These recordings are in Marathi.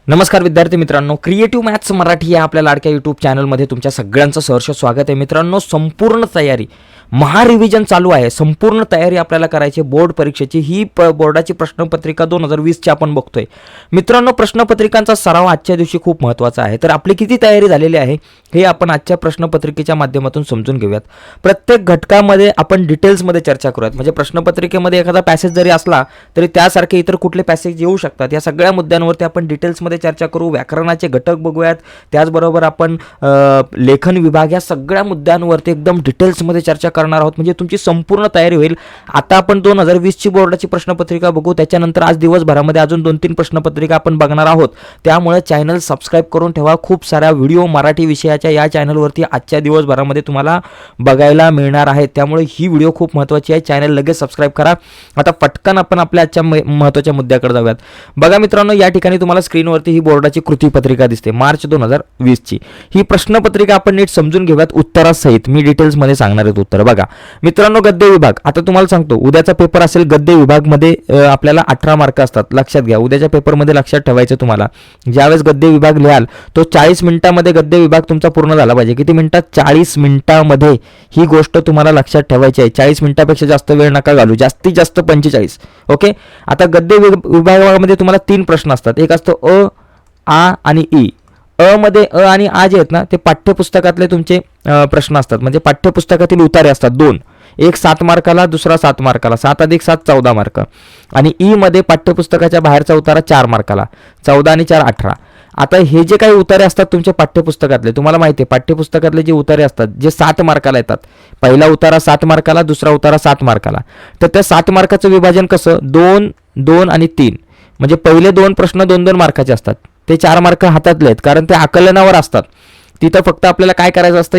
नमस्कार विद्यार्थी मित्रांनो, क्रिएटिव्ह मॅथ्स मराठी या आपल्या लाडक्या यूट्यूब चॅनलमध्ये तुमच्या सगळ्यांचं सहर्ष स्वागत आहे. मित्रांनो, संपूर्ण तयारी महारिव्हिजन चालू आहे. संपूर्ण तयारी आपल्याला करायची बोर्ड परीक्षेची. ही बोर्डाची प्रश्नपत्रिका 2020ची आपण बघतोय. मित्रांनो, प्रश्नपत्रिकांचा सराव आजच्या दिवशी खूप महत्त्वाचा आहे. तर आपली किती तयारी झालेली आहे हे आपण आजच्या प्रश्नपत्रिकेच्या माध्यमातून समजून घेऊयात. प्रत्येक घटकामध्ये आपण डिटेल्समध्ये चर्चा करूयात. म्हणजे प्रश्नपत्रिकेमध्ये एखादा पॅसेज जरी असला तरी त्यासारखे इतर कुठले पॅसेज येऊ शकतात, या सगळ्या मुद्द्यांवरती आपण डिटेल्समध्ये चर्चा करू. व्याकरणाचे घटक बघूयात, त्याचबरोबर आपण लेखन विभाग या सगळ्या मुद्द्यांवरती एकदम डिटेल्समध्ये चर्चा करणार आहोत. म्हणजे तुमची संपूर्ण तयारी होईल. आता आपण 2020ची बोर्डाची प्रश्नपत्रिका बघू. त्याच्यानंतर आज दिवसभरामध्ये अजून 2-3 प्रश्नपत्रिका आपण बघणार आहोत. त्यामुळे चॅनल सबस्क्राईब करून ठेवा. खूप साऱ्या व्हिडिओ मराठी विषयाच्या या चॅनलवरती आजच्या दिवसभरामध्ये तुम्हाला बघायला मिळणार आहेत. त्यामुळे ही व्हिडिओ खूप महत्त्वाची आहे. चॅनल लगेच सबस्क्राईब करा. आता पटकन आपण आपल्या आजच्या महत्त्वाच्या मुद्द्याकडे जाऊयात. बघा मित्रांनो, या ठिकाणी तुम्हाला स्क्रीनवरती ही बोर्डाची कृतीपत्रिका दिसते मार्च 2020ची. ही प्रश्नपत्रिका आपण नीट समजून घेऊयात उत्तरासहित. मी डिटेल्समध्ये सांगणार आहेत उत्तर. बघा मित्रांनो, गद्य विभाग. आता तुम्हाला सांगतो, उद्याचा पेपर असेल गद्य विभागमध्ये आपल्याला 18 मार्क असतात. लक्षात घ्या, उद्याच्या पेपरमध्ये लक्षात ठेवायचं तुम्हाला. ज्यावेळेस गद्य विभाग लिहाल तो 40 मिनिटांमध्ये गद्य विभाग तुमचा पूर्ण झाला पाहिजे. किती मिनिटात? 40 मिनिटांमध्ये ही गोष्ट तुम्हाला लक्षात ठेवायची आहे. 40 मिनिटापेक्षा जास्त वेळ नका घालू, जास्तीत जास्त 45. ओके. आता गद्य विभागामध्ये तुम्हाला 3 प्रश्न असतात. एक असतो अ, आ आणि ई. मध्ये अ आणि आ जे आहेत ना, ते पाठ्यपुस्तकातले तुमचे प्रश्न असतात. म्हणजे पाठ्यपुस्तकातील उतारे असतात 2. एक 7 मार्काला, दुसरा 7 मार्काला. 7 अधिक 7 14 मार्क. आणि ई मध्ये पाठ्यपुस्तकाच्या बाहेरचा उतारा 4 मार्काला. 14 आणि 4 18. आता हे जे काही उतारे असतात तुमच्या पाठ्यपुस्तकातले, तुम्हाला माहिती आहे पाठ्यपुस्तकातले जे उतारे असतात जे 7 मार्काला येतात. पहिला उतारा 7 मार्काला, दुसरा उतारा 7 मार्काला. तर त्या 7 मार्काचं विभाजन कसं? 2, 2 आणि 3. म्हणजे पहिले 2 प्रश्न 2-2 मार्काचे असतात. ते 4 मार्क हातातले आहेत, कारण ते आकलनावर असतात. तिथं फक्त आपल्याला काय करायचं असतं,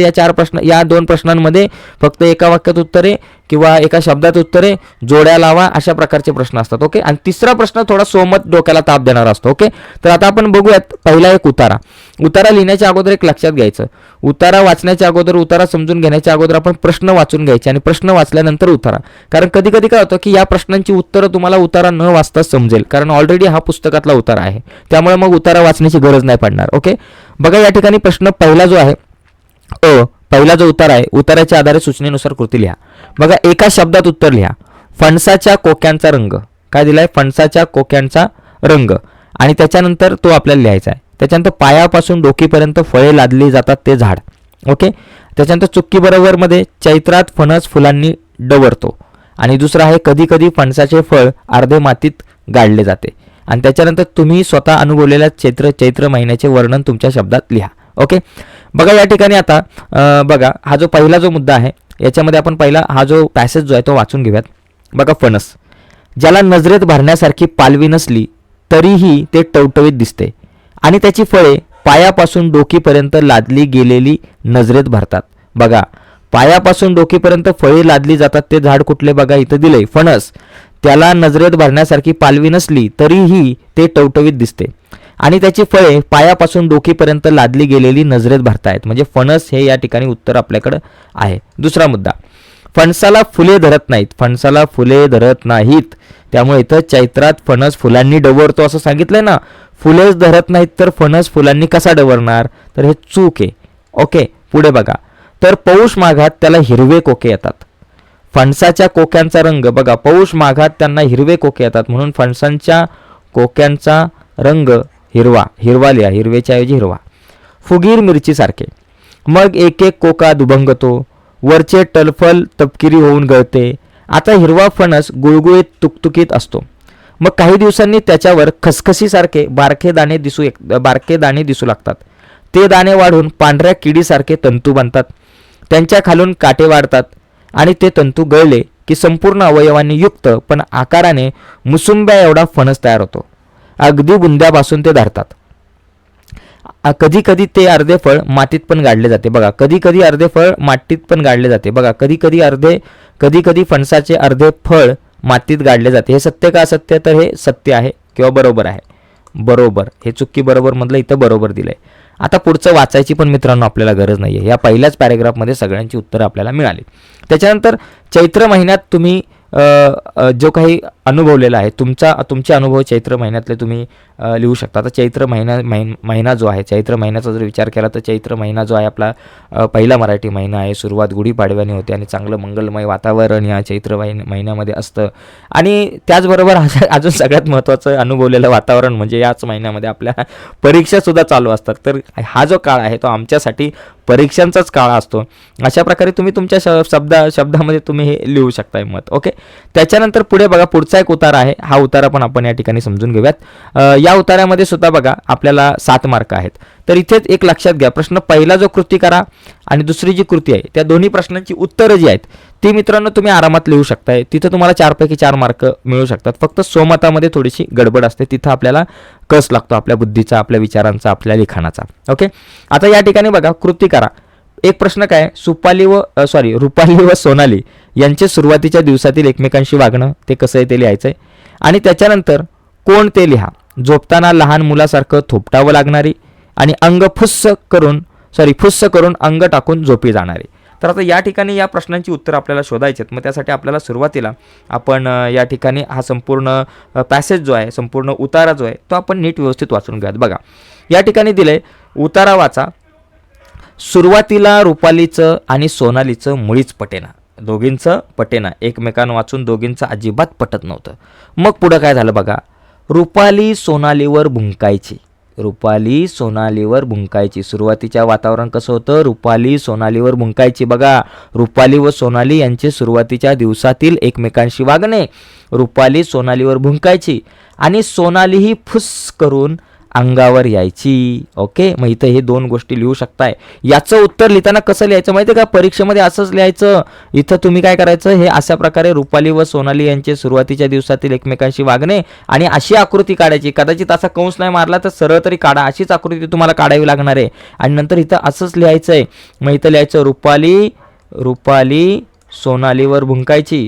या 2 प्रश्नांमध्ये फक्त एका वाक्यात उत्तरे किंवा एका शब्दात उत्तरे, जोड्या लावा, अशा प्रकारचे प्रश्न असतात. ओके. आणि तिसरा प्रश्न थोडा सोमत डोक्याला ताप देणारा असतो. ओके. तर आता आपण बघूयात. पहिला एक उतारा लिहिण्याच्या अगोदर एक लक्षात घ्यायचं, उतारा वाचण्याच्या अगोदर, उतारा समजून घेण्याच्या अगोदर आपण प्रश्न वाचून घ्यायचे आणि प्रश्न वाचल्यानंतर उतारा. कारण कधी कधी काय होतं की या प्रश्नांची उत्तरं तुम्हाला उतारा न वाचता समजेल, कारण ऑलरेडी हा पुस्तकातला उतारा आहे. त्यामुळे मग उतारा वाचण्याची गरज नाही पडणार. ओके. बघा या ठिकाणी प्रश्न पहिला जो आहे पहिला जो उतारा आहे, उताराच्या आधारे सूचनेनुसार कृती लिहा. बघा एका शब्दात उत्तर लिहा. फणसाच्या कोक्यांचा रंग. काय दिलाय? फणसाच्या कोक्यांचा रंग. आणि त्याच्यानंतर तो आपल्याला लिहायचा आहे. त्याच्यानंतर पायापासून डोकीपर्यंत फळे लादली जातात ते झाड. ओके. त्याच्यानंतर चुक्की बरोबर मध्ये चैत्रात फणस फुलांनी डवरतो. आणि दुसरं आहे कधी कधी फणसाचे फळ अर्धे मातीत गाडले जाते. आणि त्याच्यानंतर तुम्ही स्वतः अनुभवलेल्या चैत्र महिन्याचे वर्णन तुमच्या शब्दात लिहा. ओके. बघा या ठिकाणी आता बघा हा जो पहिला जो मुद्दा आहे, याच्यामध्ये आपण पहिला हा जो पॅसेज जो आहे तो वाचून घेऊयात. बघा, फणस ज्याला नजरेत भरण्यासारखी पालवी नसली तरीही ते टवटवीत दिसते आणि त्याची फळे पायापासून डोकीपर्यंत लादली गेलेली नजरेत भरतात. बघा, पायापासून डोकीपर्यंत फळे लादली जातात ते झाड कुठले? बघा इथं दिलंय फणस. त्याला नजरेत भरण्यासारखी पालवी नसली तरीही ते टवटवीत दिसते आणि त्याची फळे पायापासून डोकीपर्यंत लादली गेलेली नजरेत भरतायत. म्हणजे फणस हे या ठिकाणी उत्तर आपल्याकडे आहे. दुसरा मुद्दा, फणसाला फुले धरत नाहीत. फणसाला फुले धरत नाहीत, त्यामुळे इथं चैत्रात फणस फुलांनी डवरतो असं सांगितलंय ना. फुलेच धरत नाहीत तर फणस फुलांनी कसा डवरणार? तर हे चूक आहे. ओके. पुढे बघा, तर पौष माघात त्याला हिरवे कोके येतात. फणसाच्या कोक्यांचा रंग. बघा, पौष माघात त्यांना हिरवे कोके येतात, म्हणून फणसांच्या कोक्यांचा रंग हिरवा लिहा. हिरवेच्या ऐवजी हिरवा. फुगीर मिरचीसारखे. मग एक एक कोका दुभंगतो, वरचे टलफल तपकिरी होऊन गळते. आता हिरवा फणस गुळगुळीत तुकतुकीत असतो. मग काही दिवसांनी त्याच्यावर खसखसीसारखे बारके दाणे दिसू लागतात. ते दाणे वाढून पांढऱ्या किडीसारखे तंतू बनतात. त्यांच्या खालून काटे वाढतात आणि ते तंतू गळले की संपूर्ण अवयवांनी युक्त पण आकाराने मुसुंब्या एवढा फणस तयार होतो. अगदी बुंद्यापासून ते धरतात. कधी कधी ते अर्धे फळ मातीत पण गाडले जाते. बघा, कधी कधी अर्धे फळ मातीत पण गाडले जाते. बघा, कधी कधी फणसाचे अर्धे फळ मातीत गाडले जाते. हे सत्य का असत्य? तर हे सत्य आहे किंवा बरोबर आहे. बरोबर. हे चुकी बरोबर मधलं इथं बरोबर दिलंय. आता पुढचं वाचायची पण मित्रांनो आपल्याला गरज नाही आहे. या पहिल्याच पॅरेग्राफमध्ये सगळ्यांची उत्तरं आपल्याला मिळाली. त्याच्यानंतर चैत्र महिन्यात तुम्ही जो काही अनुभवलेला आहे तुमचे अनुभव चैत्र महिन्यातले तुम्ही लिहू शकता. आता चैत्र महिना जो आहे, चैत्र महिन्याचा जर विचार केला तर चैत्र महिना जो आहे आपला पहिला मराठी महिना आहे. सुरुवात गुढीपाडव्याने होते आणि चांगलं मंगलमय वातावरण या चैत्र महिन्यामध्ये असतं. आणि त्याचबरोबर अजून सगळ्यात महत्त्वाचं अनुभवलेलं वातावरण म्हणजे याच महिन्यामध्ये आपल्या परीक्षासुद्धा चालू असतात. तर हा जो काळ आहे तो आमच्यासाठी परीक्षांचाच काळ असतो. अशा प्रकारे तुम्ही तुमच्या शब्दामध्ये तुम्ही हे लिहू शकताय मत. ओके, त्याच्यानंतर पुढे बघा, पुढचा एक उतारा आहे. हा उतारा पण आपण या ठिकाणी समजून घेऊयात. या उतार्यामध्ये सुद्धा बघा आपल्याला 7 मार्क आहेत. तर इथेच एक लक्षात घ्या, प्रश्न पहिला जो कृती करा आणि दुसरी जी कृती आहे त्या दोन्ही प्रश्नांची उत्तरं जी आहेत ती मित्रांनो तुम्ही आरामात लिहू शकताय. तिथं तुम्हाला 4 पैकी 4 मार्क मिळू शकतात. फक्त स्वमतामध्ये थोडीशी गडबड असते, तिथं आपल्याला कस लागतो आपल्या बुद्धीचा, आपल्या विचारांचा, आपल्या लिखाणाचा. ओके, आता या ठिकाणी बघा कृती करा. एक प्रश्न काय, रुपाली व सोनाली यांचे सुरुवातीच्या दिवसातील एकमेकांशी वागणं ते कसं आहे ते लिहायचं आहे. आणि त्याच्यानंतर कोण ते लिहा. झोपताना लहान मुलासारखं थोपटावं लागणारी आणि अंग फुस्स करून अंग टाकून झोपी जाणारी. तर आता या ठिकाणी या प्रश्नांची उत्तर आपल्याला शोधायची आहेत. मग त्यासाठी आपल्याला सुरुवातीला आपण या ठिकाणी हा संपूर्ण पॅसेज जो आहे, संपूर्ण उतारा जो आहे तो आपण नीट व्यवस्थित वाचून घ्यात. बघा या ठिकाणी दिलंय, उतारा वाचा. सुरुवातीला रुपालीचं आणि सोनालीचं मुळीच पटेना, दोघींचं पटेना, एकमेकांना वाचून दोघींचं अजिबात पटत नव्हतं. मग पुढं काय झालं बघा, रुपाली सोनालीवर भुंकायची. सुरुवातीच्या वातावरण कसं होतं, रुपाली सोनालीवर भुंकायची. बघा, रुपाली व सोनाली यांचे सुरुवातीच्या दिवसातील एकमेकांशी वागणे. रुपाली सोनालीवर भुंकायची आणि सोनाली ही फुस करून अंगावर यायची. ओके, मग इथं हे 2 गोष्टी लिहू शकताय. याचं उत्तर लिहिताना कसं लिहायचं माहिती आहे का, परीक्षेमध्ये असंच लिहायचं. इथं तुम्ही काय करायचं, हे अशा प्रकारे रुपाली व सोनाली यांचे सुरुवातीच्या दिवसातील एकमेकांशी वागणे आणि अशी आकृती काढायची. कदाचित असा कंस नाही मारला तर सरळ तरी काढा, अशीच आकृती तुम्हाला काढावी लागणार आहे. आणि नंतर इथं असंच लिहायचं आहे. मग इथं लिहायचं रुपाली सोनालीवर भुंकायची,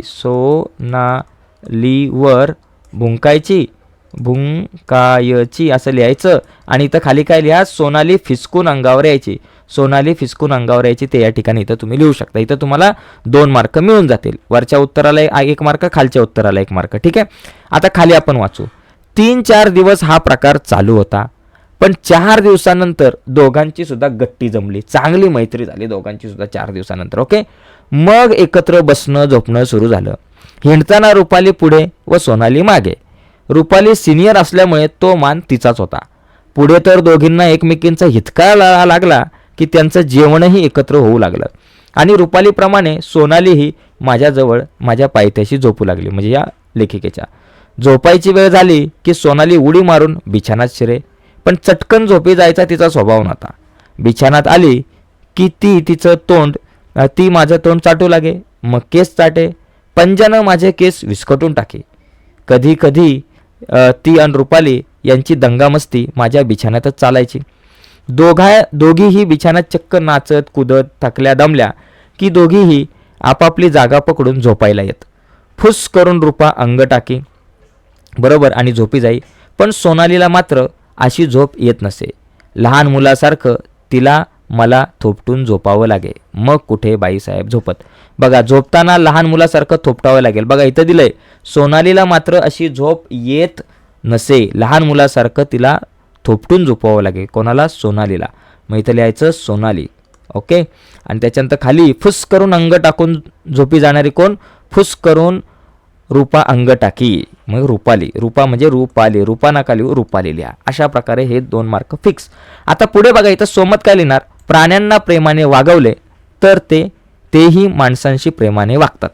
भुंकायची असं लिहायचं. आणि इथं खाली काय लिहा, सोनाली फिसकून अंगावर यायची. ते या ठिकाणी इथं तुम्ही लिहू शकता. इथं तुम्हाला 2 मार्क मिळून जातील. वरच्या उत्तराला 1 मार्क, खालच्या उत्तराला 1 मार्क. ठीक आहे, आता खाली आपण वाचू. 3-4 दिवस हा प्रकार चालू होता, पण 4 दिवसानंतर दोघांची सुद्धा गट्टी जमली, चांगली मैत्री झाली दोघांची सुद्धा 4 दिवसानंतर. ओके, मग एकत्र बसणं झोपणं सुरू झालं. हिंडताना रुपाली पुढे व सोनाली मागे. रुपाली सिनियर असल्यामुळे तो मान तिचाच होता. पुढे तर दोघींना एकमेकींचा हितका लागला की त्यांचं जेवणही एकत्र होऊ लागलं. आणि रुपालीप्रमाणे सोनालीही माझ्याजवळ माझ्या पायथ्याशी झोपू लागली. म्हणजे या लेखिकेच्या झोपायची वेळ झाली की सोनाली उडी मारून बिछानात शिरे, पण चटकन झोपी जायचा तिचा स्वभाव नव्हता. बिछानात आली की ती माझं तोंड चाटू लागे, मग केस चाटे, पंजानं माझे केस विस्कटून टाके. कधी कधी ती आणि रुपाली यांची दंगामस्ती माझ्या बिछाण्यातच चालायची. दोघीही बिछाण्यात चक्क नाचत कुदत थकल्या दमल्या की दोघीही आपापली जागा पकडून झोपायला येत. फुस करून रुपा अंग टाकी बरोबर आणि झोपी जाई. पण सोनालीला मात्र अशी झोप येत नसे. लहान मुलासारखं तिला मला थोपटून झोपावं लागे. मग कुठे बाईसाहेब झोपत. बघा, झोपताना लहान मुलासारखं थोपटावं लागेल. बघा इथं दिलंय, सोनालीला मात्र अशी झोप येत नसे, लहान मुलासारखं तिला थोपटून झोपावं लागेल. कोणाला? सोनालीला. मग इथं लिहायचं सोनाली. ओके, आणि त्याच्यानंतर खाली फुस करून अंग टाकून झोपी जाणारी कोण? फुस करून रूपा अंग टाकी. मग रुपाली. रूपा म्हणजे रूपाली, रूपा नका लिहू, रुपाली लिहा. अशा प्रकारे हे 2 मार्क फिक्स. आता पुढे बघा, इथं सोमत काय लिहिणार? प्राण्यांना प्रेमाने वागवले तर तेही माणसांशी प्रेमाने वागतात.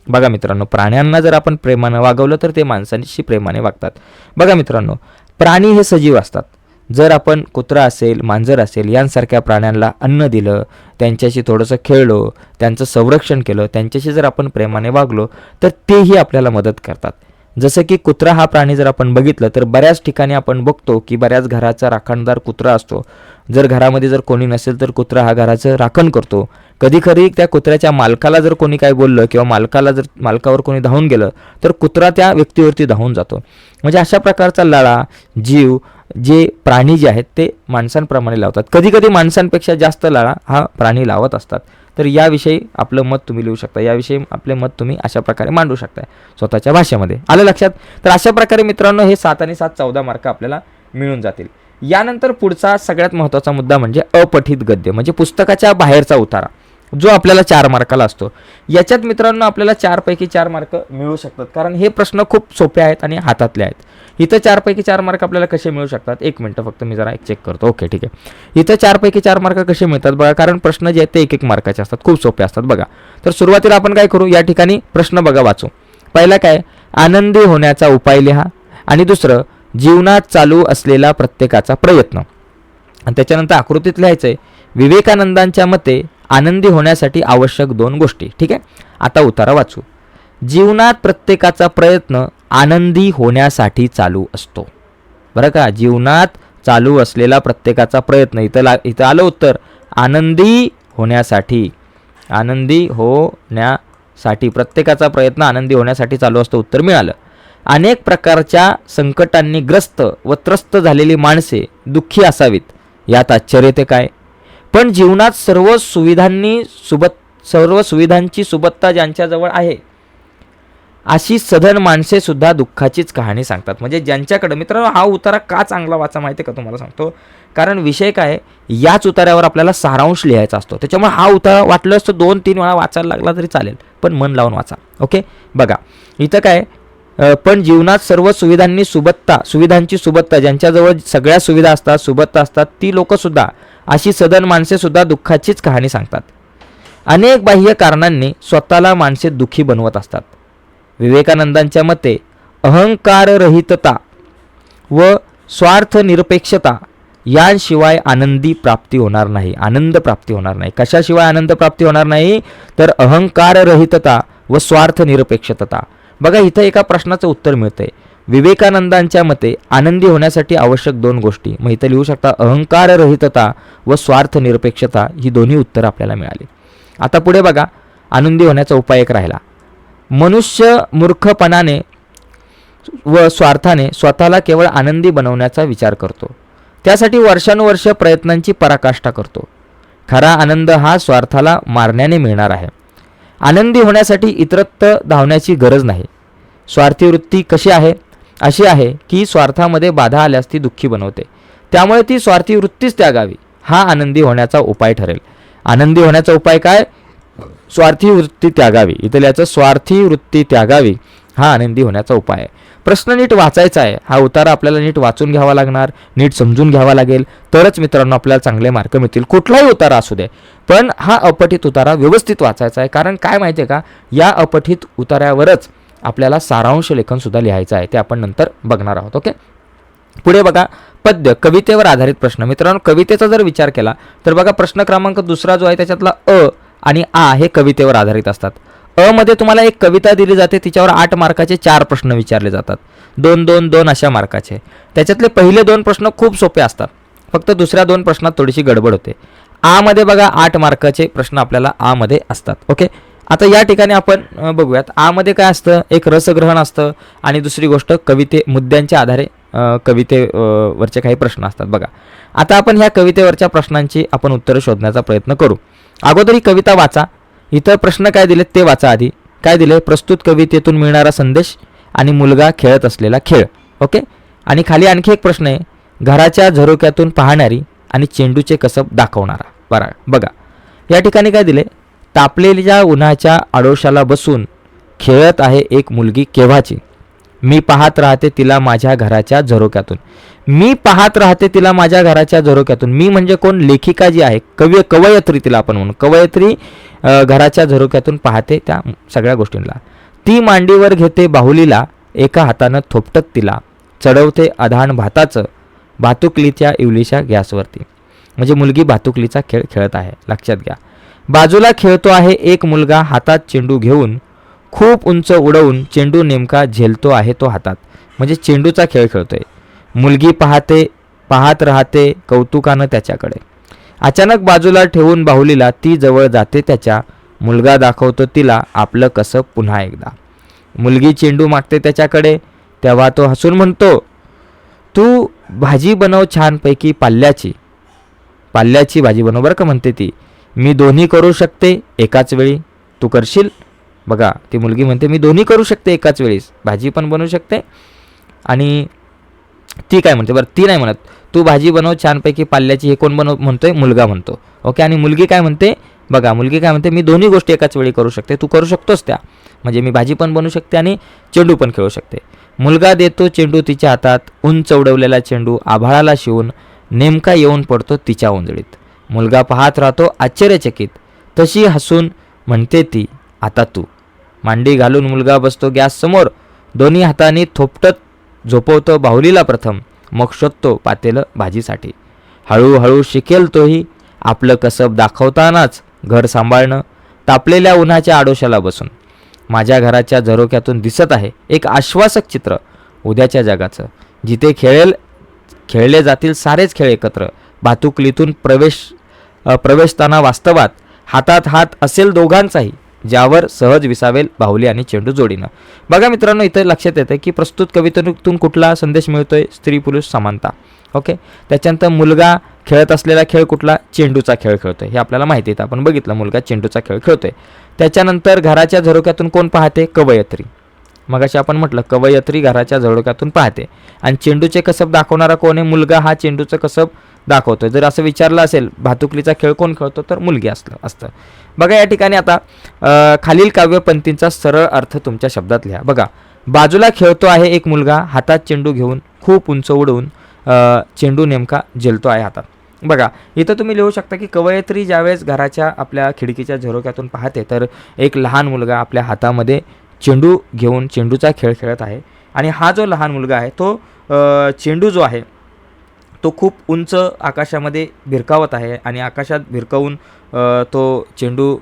बघा मित्रांनो, प्राण्यांना जर आपण प्रेमाने वागवलं तर ते माणसांशी प्रेमाने वागतात. बघा मित्रांनो, प्राणी हे सजीव असतात. जर आपण कुत्रा असेल, मांजर असेल यांसारख्या प्राण्यांना अन्न दिलं, त्यांच्याशी थोडंसं खेळलो, त्यांचं संरक्षण केलं, त्यांच्याशी जर आपण प्रेमाने वागलो तर तेही आपल्याला मदत करतात. जसं की कुत्रा हा प्राणी जर आपण बघितलं तर बऱ्याच ठिकाणी आपण बघतो की बऱ्याच घराचा राखणदार कुत्रा असतो. जर घरामध्ये जर कोणी नसेल तर कुत्रा हा घराचं राखण करतो. कधी त्या कुत्र्याच्या मालकाला जर कोणी काय बोललं किंवा मालकावर कोणी धावून गेलं तर कुत्रा त्या व्यक्तीवरती धावून जातो. म्हणजे अशा प्रकारचा लळा जीव जे प्राणी जे आहेत ते माणसांप्रमाणे लावतात. कधी माणसांपेक्षा जास्त लळा हा प्राणी लावत असतात. तर याविषयी आपलं मत तुम्ही लिहू शकता, याविषयी आपले मत तुम्ही अशा प्रकारे मांडू शकता स्वतःच्या भाषेमध्ये. आलं लक्षात? तर अशा प्रकारे मित्रांनो हे 7 आणि 7 14 मार्क आपल्याला मिळून जातील. यानंतर पुढचा सगळ्यात महत्त्वाचा मुद्दा म्हणजे अपठित गद्य, म्हणजे पुस्तकाच्या बाहेरचा उतारा जो आपल्याला 4 मार्काला असतो. याच्यात मित्रांनो आपल्याला 4 पैकी 4 मार्क मिळू शकतात, कारण हे प्रश्न खूप सोपे आहेत आणि हातातले आहेत. इथं 4 पैकी 4 मार्क आपल्याला कसे मिळू शकतात, 1 मिनटं फक्त मी जरा चेक करतो. ओके ठीक आहे. इथं 4 पैकी 4 मार्क कसे मिळतात बघा, कारण प्रश्न जे आहेत ते 1-1 मार्काचे असतात, खूप सोपे असतात बघा. तर सुरुवातीला आपण काय करू, या ठिकाणी प्रश्न बघा वाचू. पहिला काय, आनंदी होण्याचा उपाय लिहा, आणि दुसरं जीवनात चालू असलेला प्रत्येकाचा प्रयत्न, आणि त्याच्यानंतर आकृतीत लिहायचं आहे विवेकानंदांच्या मते आनंदी होण्यासाठी आवश्यक 2 गोष्टी. ठीक आहे. आता उतारा वाचू. जीवनात प्रत्येकाचा प्रयत्न आनंदी होण्यासाठी चालू असतो. बरं का, जीवनात चालू असलेला प्रत्येकाचा प्रयत्न, इथं आलं उत्तर आनंदी होण्यासाठी. आनंदी होण्यासाठी प्रत्येकाचा प्रयत्न आनंदी होण्यासाठी चालू असतो, उत्तर मिळालं. अनेक प्रकारच्या संकटांनी ग्रस्त व त्रस्त झालेली माणसे दुःखी असावीत, यात आश्चर्य ते काय. पण जीवनात सर्व सुविधांची सुबत्ता ज्यांच्याजवळ आहे अशी सधन माणसे सुद्धा दुःखाचीच कहाणी सांगतात. म्हणजे ज्यांच्याकडे, मित्रांनो हा उतारा का चांगला वाचा माहिती आहे का तुम्हाला सांगतो, कारण विषय काय, याच उतार्यावर आपल्याला सारांश लिहायचा असतो. त्याच्यामुळे हा उतारा वाटलं असतं 2-3 वेळा वाचायला लागला तरी चालेल, पण मन लावून वाचा. ओके बघा इथं काय, पण जीवनात सर्व सुविधांची सुबत्ता ज्यांच्याजवळ सगळ्या सुविधा असतात, सुबत्ता असतात, ती लोकंसुद्धा, अशी सधन माणसे सुद्धा दुःखाचीच कहाणी सांगतात. अनेक बाह्य कारणांनी स्वतःला माणसे दुःखी बनवत असतात. विवेकानंदांच्या मते अहंकाररहितता व स्वार्थ निरपेक्षता यांशिवाय आनंद प्राप्ती होणार नाही. कशाशिवाय आनंद प्राप्ती होणार नाही, तर अहंकाररहितता व स्वार्थ निरपेक्षता. बघा इथं एका प्रश्नाचं उत्तर मिळतंय. विवेकानंदांच्या मते आनंदी होण्यासाठी आवश्यक 2 गोष्टी. मग इथं लिहू शकता अहंकाररहितता व स्वार्थ निरपेक्षता, ही दोन्ही उत्तरं आपल्याला मिळाली. आता पुढे बघा, आनंदी होण्याचा उपाय एक राहिला. मनुष्य मूर्खपणाने व स्वार्थाने स्वतःला केवळ आनंदी बनवण्याचा विचार करतो. त्यासाठी वर्षानुवर्ष प्रयत्नांची पराकाष्ठा करतो. खरा आनंद हा स्वार्थाला मारण्याने मिळणार आहे. आनंदी होण्यासाठी इतरत्र धावण्याची गरज नाही. स्वार्थी वृत्ती अशी आहे की स्वार्थामध्ये बाधा आल्यास ती दुःखी बनवते. त्यामुळे ती स्वार्थी वृत्तीच त्यागावी, हा आनंदी होण्याचा उपाय ठरेल. आनंदी होण्याचा उपाय काय, स्वार्थी वृत्ती त्यागावी. इथं लिहायचं स्वार्थी वृत्ती त्यागावी, हा आनंदी होण्याचा उपाय आहे. प्रश्न नीट वाचायचा आहे. हा उतारा आपल्याला नीट वाचून घ्यावा लागणार, नीट समजून घ्यावा लागेल, तरच मित्रांनो आपल्याला चांगले मार्क मिळतील. कुठलाही उतारा असू दे, पण हा अपठित उतारा व्यवस्थित वाचायचा आहे. कारण काय माहिती आहे का, या अपठित उतार्यावरच आपल्याला सारांश लेखनसुद्धा लिहायचं आहे, ते आपण नंतर बघणार आहोत. ओके पुढे बघा, पद्य, कवितेवर आधारित प्रश्न. मित्रांनो कवितेचा जर विचार केला तर बघा प्रश्न क्रमांक 2 जो आहे त्याच्यातला अ आणि आ हे कवितेवर आधारित असतात. अ मध्ये तुम्हाला एक कविता दिली जाते, तिच्यावर 8 मार्काचे 4 प्रश्न विचारले जातात, 2-2-2 अशा मार्काचे. त्याच्यातले पहिले 2 प्रश्न खूप सोपे असतात, फक्त दुसऱ्या 2 प्रश्नात थोडीशी गडबड होते. आ मध्ये बघा 8 मार्काचे प्रश्न आपल्याला आ मध्ये असतात. ओके आता या ठिकाणी आपण बघूयात. आ मध्ये काय असतं, एक रसग्रहण असतं आणि दुसरी गोष्ट मुद्द्यांच्या आधारे कवितेवरचे काही प्रश्न असतात. बघा आता आपण ह्या कवितेवरच्या प्रश्नांची आपण उत्तरं शोधण्याचा प्रयत्न करू. अगोदर ही कविता वाचा. इथं प्रश्न काय दिलेत ते वाचा. आधी काय दिले, प्रस्तुत कवितेतून मिळणारा संदेश आणि मुलगा खेळत असलेला खेळ. ओके आणि खाली आणखी एक प्रश्न आहे, घराच्या झरोक्यातून पाहणारी आणि चेंडूचे कसब दाखवणारा. बघा या ठिकाणी काय दिले, तापलेल्या उन्हाच्या आडोशाला बसून खेळत आहे एक मुलगी केव्हाची. मी पाहत राहते तिला माझ्या घराच्या झरोक्यातून. मी म्हणजे कोण, लेखिका जी आहे, कवयित्री तिला आपण म्हणू. कवयित्री घराच्या झरोक्यातून पाहते त्या सगळ्या गोष्टींना. ती मांडीवर घेते बाहुलीला, एका हातानं थोपटत तिला चढवते अधाण भाताचं भातुकलीच्या इवलीच्या गॅसवरती. म्हणजे मुलगी भातुकलीचा खेळ खेळत आहे, लक्षात घ्या. बाजूला खेळतो आहे एक मुलगा हातात चेंडू घेऊन, खूप उंच उडवून चेंडू नेमका झेलतो आहे तो हातात. म्हणजे चेंडूचा खेळ खेळतोय. मुलगी पाहत राहते कौतुकानं त्याच्याकडे. अचानक बाजूला ठेवून बाहुलीला ती जवळ जाते त्याच्या. मुलगा दाखवतो तिला आपलं कसं पुन्हा एकदा. मुलगी चेंडू मागते त्याच्याकडे, तेव्हा तो हसून म्हणतो, तू भाजी बनव छानपैकी पाल्याची भाजी बनव बरं का, म्हणते ती. मी दोन्ही करू शकते एकाच वेळी, तू करशील. बघा ती मुलगी म्हणते मी दोन्ही करू शकते एकाच वेळेस, भाजी पण बनवू शकते आणि ती काय म्हणते, बरं ती नाही म्हणत, तू भाजी बनव छानपैकी पाल्याची, हे कोण म्हणतोय, मुलगा म्हणतो. ओके, आणि मुलगी काय म्हणते, बघा मुलगी काय म्हणते, मी दोन्ही गोष्टी एकाच वेळी करू शकते. तू करू शकतोस त्या, म्हणजे मी भाजी पण बनवू शकते आणि चेंडू पण खेळू शकते. मुलगा देतो चेंडू तिच्या हातात, उंच उडवलेला चेंडू आभाळाला शिवून नेमका येऊन पडतो तिच्या ओंजळीत. मुलगा पाहत राहतो आश्चर्यचकित, तशी हसून म्हणते ती, आता तू. मांडी घालून मुलगा बसतो गॅस समोर, दोन्ही हातांनी थोपटत झोपवतो बाहुलीला प्रथम, मग शोधतो पातेलं भाजीसाठी. हळूहळू शिकेल तोही आपलं कसब दाखवतानाच घर सांभाळणं. तापलेल्या उन्हाच्या आडोशाला बसून माझ्या घराच्या झरोक्यातून दिसत आहे एक आश्वासक चित्र उद्याच्या जगाचं, जिथे खेळले जातील सारेच खेळ एकत्र. भातुकलीतून प्रवेशताना वास्तवात हातात हात असेल दोघांचाही, ज्यावर सहज विसावेल बाहुली आणि चेंडू जोडीनं. बघा मित्रांनो, इथं लक्षात येतं की प्रस्तुत कवितेतून कुठला संदेश मिळतोय, स्त्री पुरुष समानता. ओके, त्याच्यानंतर मुलगा खेळत असलेला खेळ कुठला, चेंडूचा खेळ खेळतोय, हे आपल्याला माहिती आहे. आपण बघितलं मुलगा चेंडूचा खेळ खेळतोय. त्याच्यानंतर घराच्या झरोक्यातून कोण पाहते, कवयित्री. मगाशी आपण म्हटलं कवयित्री घराच्या झरोक्यातून पाहते. आणि चेंडूचे कसब दाखवणारा कोण आहे, मुलगा हा चेंडूचं कसब दाखवतोय. जर असं विचारलं असेल भातुकलीचा खेळ कोण खेळतो, तर मुलगी असतं. बघा या ठिकाणी आता खालील काव्यपंक्तींचा सरळ अर्थ तुमच्या शब्दात लिहा. बघा, बाजूला खेळतो आहे एक मुलगा, हातात चेंडू घेऊन खूप उंच उडवून चेंडू नेमका झेलतो आहे हातात. बघा इथं तुम्ही लिहू शकता की कवयित्री ज्यावेळेस घराच्या आपल्या खिडकीच्या झरोक्यातून पाहते, तर एक लहान मुलगा आपल्या हातामध्ये चेंडू घेऊन चेंडूचा खेळ खेळत आहे. आणि हा जो लहान मुलगा आहे तो चेंडू जो आहे तो खूप उंच आकाशामध्ये भिरकावत आहे आणि आकाशात भिरकावून तो चेंडू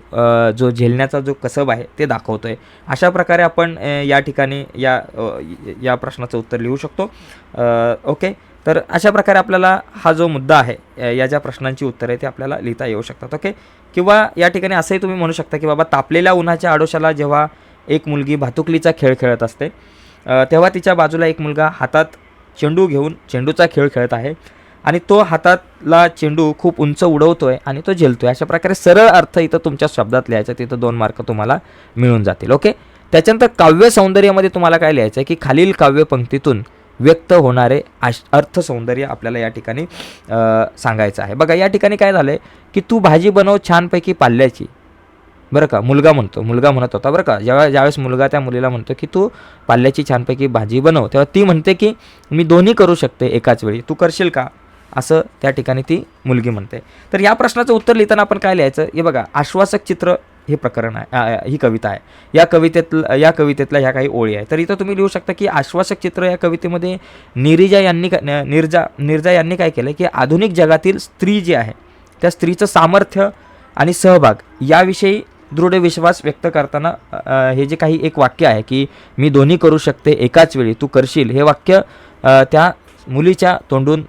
जो झेलण्याचा जो कसब आहे ते दाखवतो आहे. अशा प्रकारे आपण या ठिकाणी या प्रश्नाचं उत्तर लिहू शकतो. ओके, तर अशा प्रकारे आपल्याला हा जो मुद्दा आहे या ज्या प्रश्नांची उत्तरं आहे ते आपल्याला लिहिता येऊ शकतात. ओके, किंवा या ठिकाणी असंही तुम्ही म्हणू शकता की बाबा तापलेल्या उन्हाच्या आडोशाला जेव्हा एक मुलगी भातुकलीचा खेळ खेळत असते तेव्हा तिच्या बाजूला एक मुलगा हातात चेंडू घेऊन चेंडूचा खेळ खेळत आहे आणि तो हातातला चेंडू खूप उंच उडवतोय आणि तो झेलतोय. अशा प्रकारे सरळ अर्थ इथं तुमच्या शब्दात लिहायचा, तिथं 2 मार्क तुम्हाला मिळून जातील. ओके, त्याच्यानंतर काव्य सौंदर्यामध्ये तुम्हाला काय लिहायचं आहे की खालील काव्यपंक्तीतून व्यक्त होणारे अर्थ सौंदर्य आपल्याला या ठिकाणी सांगायचं आहे. बघा या ठिकाणी काय झालं आहे की तू भाजी बनव छानपैकी पाल्याची, बरं का, मुलगा म्हणत होता बरं का. ज्यावेळेस मुलगा त्या मुलीला म्हणतो की तू पाल्याची छानपैकी भाजी बनव, तेव्हा ती म्हणते की मी दोन्ही करू शकते एकाच वेळी, तू करशील का, असं त्या ठिकाणी ती मुलगी म्हणते. तर या प्रश्नाचं उत्तर लिहिताना आपण काय लिहायचं, हे बघा आश्वासक चित्र हे प्रकरण आहे, ही कविता आहे. या कवितेतल्या ह्या काही ओळी आहे. तर इथं तुम्ही लिहू शकता की आश्वासक चित्र या कवितेमध्ये नीरजा यांनी काय केलं की आधुनिक जगातील स्त्री जी आहे त्या स्त्रीचं सामर्थ्य आणि सहभाग याविषयी दृढ विश्वास व्यक्त करताना हे जे काही एक वाक्य आहे की मी दोन्ही करू शकते एकाच वेळी, तू करशील, हे वाक्य त्या मुलीच्या तोंडून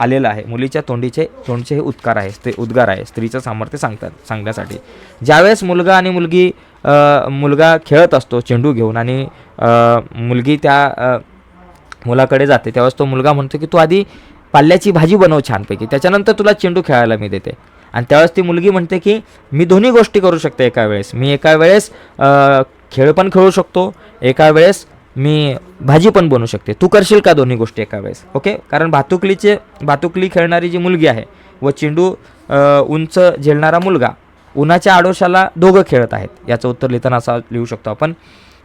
आलेलं आहे. मुलीच्या तोंडचे हे उद्गार आहे स्त्रीचं सामर्थ्य सांगण्यासाठी. ज्यावेळेस मुलगा खेळत असतो चेंडू घेऊन आणि मुलगी त्या मुलाकडे जाते, त्यावेळेस तो मुलगा म्हणतो की तू आधी पाल्याची भाजी बनव छानपैकी, त्याच्यानंतर तुला चेंडू खेळायला मी देते. आणि त्यावेळेस ती मुलगी म्हणते की मी दोन्ही गोष्टी करू शकते एका वेळेस, मी एका वेळेस खेळ पण खेळू शकतो, एका वेळेस मी भाजी पण बनवू शकते, तू करशील का दोन्ही गोष्टी एका वेळेस. ओके, कारण भातुकली खेळणारी जी मुलगी आहे व चेंडू उंच झेलणारा मुलगा उन्हाच्या आडोशाला दोघं खेळत आहेत. याचं उत्तर लिहिताना असं लिहू शकतो आपण,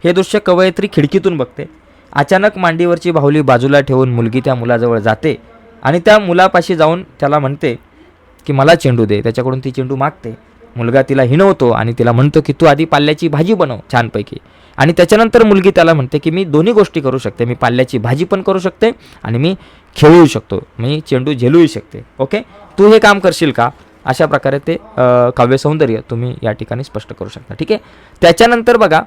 हे दृश्य कवयित्री खिडकीतून बघते. अचानक मांडीवरची बाहुली बाजूला ठेवून मुलगी त्या मुलाजवळ जाते आणि त्या मुलापाशी जाऊन त्याला म्हणते की मला चेंडू दे. त्याच्याकडून ती चेंडू मागते. मुलगा तिला हिणवतो आणि तिला म्हणतो की तू आधी पाल्याची भाजी बनव छानपैकी. आणि त्याच्यानंतर मुलगी त्याला म्हणते की मी दोन्ही गोष्टी करू शकते, मी पाल्याची भाजी पण करू शकते आणि मी खेळूही शकतो, मी चेंडू झेलूही शकते. ओके, तू हे काम करशील का, अशा प्रकारे ते काव्य सौंदर्य तुम्ही या ठिकाणी स्पष्ट करू शकता. ठीक आहे, त्याच्यानंतर बघा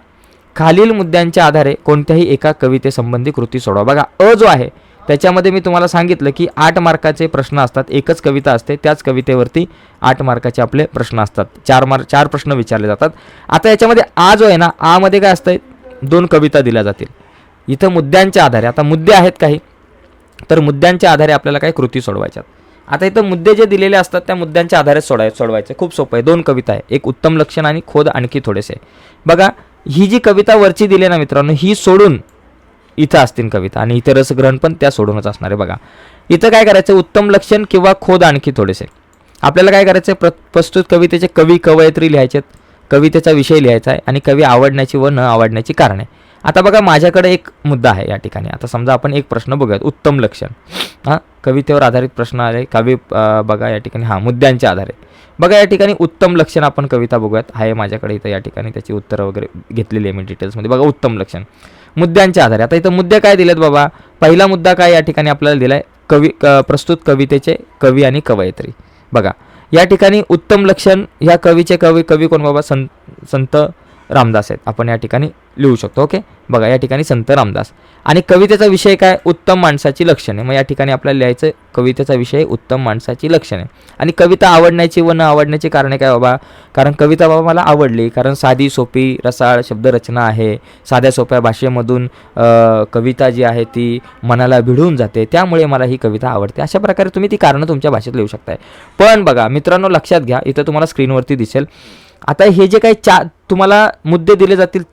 खालील मुद्द्यांच्या आधारे कोणत्याही एका कवितेसंबंधी कृती सोडवा. बघा अ जो आहे त्याच्यामध्ये मी तुम्हाला सांगितलं की 8 मार्काचे प्रश्न असतात, एकच कविता असते, त्याच कवितेवरती 8 मार्काचे आपले प्रश्न असतात, 4 प्रश्न विचारले जातात. आता याच्यामध्ये आ जो आहे ना, आ मध्ये काय असतं, 2 कविता दिल्या जातील. इथं मुद्द्यांच्या आधारे, आता मुद्दे आहेत काही, तर मुद्द्यांच्या आधारे आपल्याला काही कृती सोडवायच्यात. आता इथं मुद्दे जे दिलेले असतात त्या मुद्द्यांच्या आधारे सोडवायचे. खूप सोपं आहे. 2 कविता आहे, एक उत्तम लक्षण आणि खोद आणखी थोडेसे. बघा ही जी कविता वरची दिली ना मित्रांनो, ही सोडून इथं असतील कविता आणि इथे रसग्रहण पण त्या सोडूनच असणार आहे. बघा इथं काय करायचं, उत्तम लक्षण किंवा खोद आणखी थोडेसे. आपल्याला काय करायचं आहे, प्रस्तुत कवितेचे कवी कवयित्री लिहायचे, कवितेचा विषय लिहायचा आहे आणि कवी आवडण्याची व न आवडण्याची कारणे. आता बघा माझ्याकडे एक मुद्दा आहे या ठिकाणी. आता समजा आपण एक प्रश्न बघूयात, उत्तम लक्षण. हां, कवितेवर आधारित प्रश्न आले, कवी बघा या ठिकाणी हां मुद्द्यांच्या आधारे. बघा या ठिकाणी उत्तम लक्षण आपण कविता बघूयात, आहे माझ्याकडे इथं या ठिकाणी त्याची उत्तरं वगैरे घेतलेली आहे मी डिटेल्समध्ये. बघा उत्तम लक्षण मुद्द्यांच्या आधारे. आता इथं मुद्दे काय दिलेत बाबा, पहिला मुद्दा काय या ठिकाणी आपल्याला दिला आहे, प्रस्तुत कवितेचे कवी आणि कवयित्री. बघा या ठिकाणी उत्तम लक्षण ह्या कवीचे कवी कोण बाबा, संत रामदास आहेत, आपण या ठिकाणी लिहू शकतो. ओके, बघा या ठिकाणी संत रामदास. आणि कवितेचा विषय काय, उत्तम माणसाची लक्षणे. मग या ठिकाणी आपल्याला लिहायचं कवितेचा विषय उत्तम माणसाची लक्षणे. आणि कविता आवडण्याची व न आवडण्याची कारणे काय बाबा, कारण कविता बाबा मला आवडली, कारण साधी सोपी रसाळ शब्दरचना आहे, साध्या सोप्या भाषेमधून कविता जी आहे ती मनाला भिडून जाते, त्यामुळे मला ही कविता आवडते. अशा प्रकारे तुम्ही ती कारणं तुमच्या भाषेत लिहू शकताय. पण बघा मित्रांनो लक्षात घ्या, इथं तुम्हाला स्क्रीनवरती दिसेल. आता हे जे काही तुम्हाला मुद्दे दिले जातील,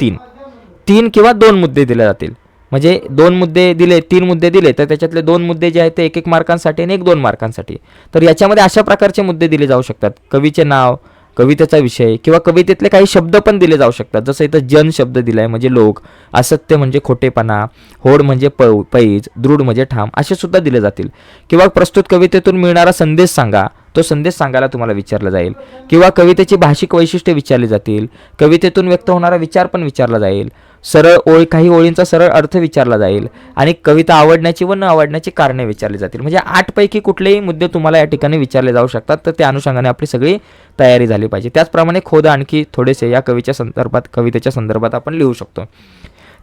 तीन किंवा 2 मुद्दे दिले जातील. म्हणजे 2 मुद्दे दिले, 3 मुद्दे दिले, तर त्याच्यातले 2 मुद्दे जे आहेत ते 1-1 मार्कांसाठी आणि 1-2 मार्कांसाठी. तर याच्यामध्ये अशा प्रकारचे मुद्दे दिले जाऊ शकतात, कवीचे नाव, कवितेचा विषय किंवा कवितेतले काही शब्द पण दिले जाऊ शकतात. जसं इथं जन शब्द दिलाय म्हणजे लोक, असत्य म्हणजे खोटेपणा, होड म्हणजे पैज, दृढ म्हणजे ठाम, असे सुद्धा दिले जातील. किंवा प्रस्तुत कवितेतून मिळणारा संदेश सांगा, तो संदेश सांगायला तुम्हाला विचारला जाईल. किंवा कवितेची भाषिक वैशिष्ट्ये विचारली जातील, कवितेतून व्यक्त होणारा विचार पण विचारला जाईल, सरळ काही ओळींचा सरळ अर्थ विचारला जाईल आणि कविता आवडण्याची व न आवडण्याची कारणे विचारली जातील. म्हणजे 8 पैकी कुठलेही मुद्दे तुम्हाला या ठिकाणी विचारले जाऊ शकतात. तर त्या अनुषंगाने आपली सगळी तयारी झाली पाहिजे. त्याचप्रमाणे खोद आणखी थोडेसे या कवितेच्या संदर्भात आपण लिहू शकतो.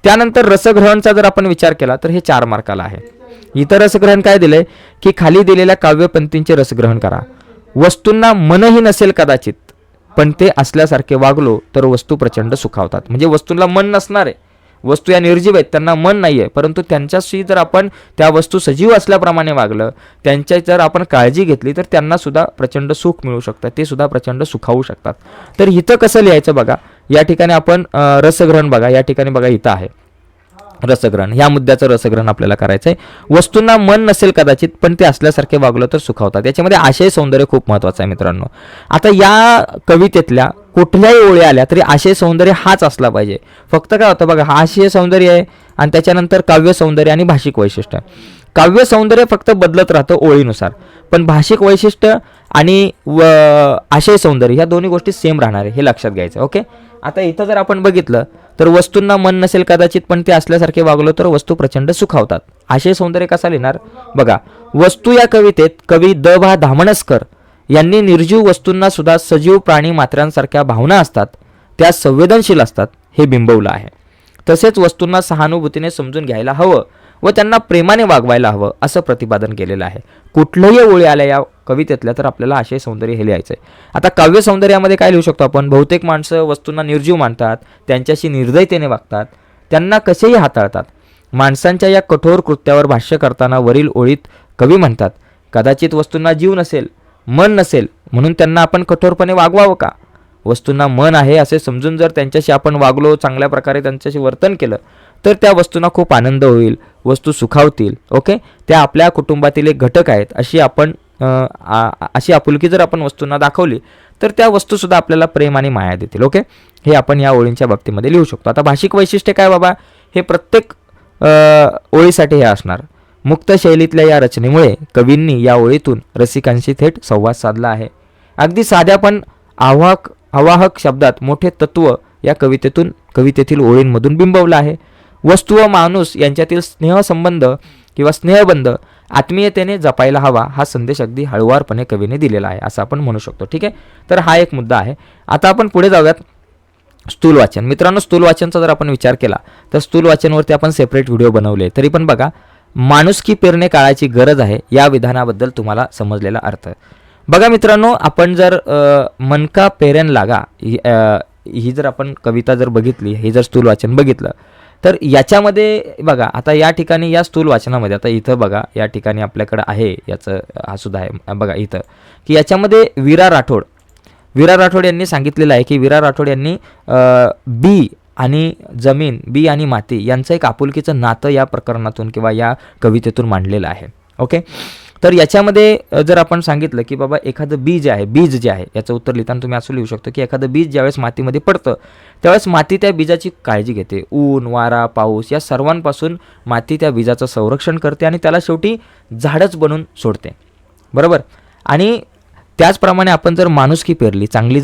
त्यानंतर रसग्रहणचा जर आपण विचार केला तर हे 4 मार्काला आहे. इतर रसग्रहण काय दिलंय की खाली दिलेल्या काव्यपंक्तींचे रसग्रहण करा. वस्तूंना मनही नसेल कदाचित, पण ते असल्यासारखे वागलो तर वस्तू प्रचंड सुखावतात. म्हणजे वस्तूंना मन नसणार आहे, वस्तू या निर्जीव आहेत, त्यांना मन नाही आहे, परंतु त्यांच्याशी जर आपण त्या वस्तू सजीव असल्याप्रमाणे वागलं, त्यांच्या जर आपण काळजी घेतली, तर त्यांना सुद्धा प्रचंड सुख मिळू शकतं, ते सुद्धा प्रचंड सुखावू शकतात. तर इथं कसं लिहायचं बघा, या ठिकाणी आपण रसग्रहण बघा, या ठिकाणी बघा इथं आहे रसग्रहण, ह्या मुद्द्याचं रसग्रहण आपल्याला करायचं आहे. वस्तूंना मन नसेल कदाचित, पण ते असल्यासारखे वागलं तर सुखावतात. याच्यामध्ये आशय सौंदर्य खूप महत्त्वाचं आहे मित्रांनो. आता या कवितेतल्या कुठल्याही ओळी आल्या तरी आशय सौंदर्य हाच असला पाहिजे. फक्त काय होतं बघा, हा आशय सौंदर्य आहे आणि त्याच्यानंतर काव्य सौंदर्य आणि भाषिक वैशिष्ट्य. काव्य सौंदर्य फक्त बदलत राहतं ओळीनुसार, पण भाषिक वैशिष्ट्य आणि आशय सौंदर्य ह्या दोन्ही गोष्टी सेम राहणार आहे, हे लक्षात घ्यायचं. ओके, आता इथं जर आपण बघितलं तर वस्तूंना मन नसेल कदाचित, पण ते असल्यासारखे वागलो तर वस्तू प्रचंड सुखावतात. आशय सौंदर्य कसा लिहिणार बघा, वस्तू या कवितेत कवी द.भा. धामणसकर यांनी निर्जीव वस्तूंना सुद्धा सजीव प्राणी मात्रांसारख्या भावना असतात, त्या संवेदनशील असतात, हे बिंबवलं आहे. तसेच वस्तूंना सहानुभूतीने समजून घ्यायला हवं व त्यांना प्रेमाने वागवायला हवं असं प्रतिपादन केलेलं आहे. कुठल्याही ओळी आल्या या कवितेतल्या तर आपल्याला आशय सौंदर्य हे लिहायचं आहे. आता काव्य सौंदर्यामध्ये काय लिहू शकतो आपण, बहुतेक माणसं वस्तूंना निर्जीव मानतात, त्यांच्याशी निर्दयतेने वागतात, त्यांना कसेही हाताळतात. माणसांच्या या कठोर कृत्यावर भाष्य करताना वरील ओळीत कवी म्हणतात, कदाचित वस्तूंना जीव नसेल, मन नसेल, म्हणून त्यांना आपण कठोरपणे वागवावं का? वस्तूंना मन आहे असे समजून जर त्यांच्याशी आपण वागलो, चांगल्या प्रकारे त्यांच्याशी वर्तन केलं, तर त्या वस्तूंना खूप आनंद होईल, वस्तू सुखावतील. ओके, त्या आपल्या कुटुंबातील एक घटक आहेत अशी आपुलकी जर आपण वस्तूंना दाखवली तर त्या वस्तूसुद्धा आपल्याला प्रेम आणि माया देतील. ओके, हे आपण या ओळींच्या बाबतीमध्ये लिहू शकतो. आता भाषिक वैशिष्ट्य काय बाबा, हे प्रत्येक ओळीसाठी हे असणार. मुक्त शैलीतल्या या रचनेमुळे कवींनी या ओळीतून रसिकांशी थेट संवाद साधला आहे. अगदी साध्या पण आवाहक शब्दात मोठे तत्व या कवितेतील ओळींमधून बिंबवलं आहे. वस्तू व माणूस यांच्यातील स्नेहसंबंध किंवा स्नेहबंध आत्मीयतेने जपायला हवा, हा संदेश अगदी हळुवारपणे कवीने दिलेला आहे असं आपण म्हणू शकतो. ठीक आहे, तर हा एक मुद्दा आहे. आता आपण पुढे जाऊयात. स्थूल वाचन. मित्रांनो, स्थूल वाचनचा जर आपण विचार केला तर स्थूल वाचनवरती आपण सेपरेट व्हिडिओ बनवले, तरी पण बघा, माणुसकी पेरणे काळाची गरज आहे या विधानाबद्दल तुम्हाला समजलेला अर्थ. बघा मित्रांनो, आपण जर मन का पेरन लागा ही जर आपण कविता जर बघितली, हे जर स्थूल वाचन बघितलं, तर याच्यामध्ये बघा, आता या ठिकाणी या स्थूल वाचनामध्ये, आता इथं बघा या ठिकाणी आपल्याकडं आहे याचं, हा सुद्धा आहे बघा इथं, की याच्यामध्ये विरा राठोड यांनी सांगितलेलं आहे की विरा राठोड यांनी बी आणि जमीन, बी आणि माती यांचं एक आपुलकीचं नातं या प्रकरणातून किंवा या कवितेतून मांडलेलं आहे. ओके, तर याच्यामध्ये जर आपण सांगितलं की बाबा एखादं बीज जे आहे याचं उत्तर लिहिताना तुम्ही असं लिहू शकतो की एखादं बीज ज्यावेळेस मातीमध्ये पडतं त्यावेळेस माती त्या बीजाची काळजी घेते. ऊन, वारा, पाऊस या सर्वांपासून माती त्या बीजाचं संरक्षण करते आणि त्याला शेवटी झाडच बनवून सोडते. बरोबर. आणि त्याचप्रमाणे आपण जर माणुसकी पेरली, चांगली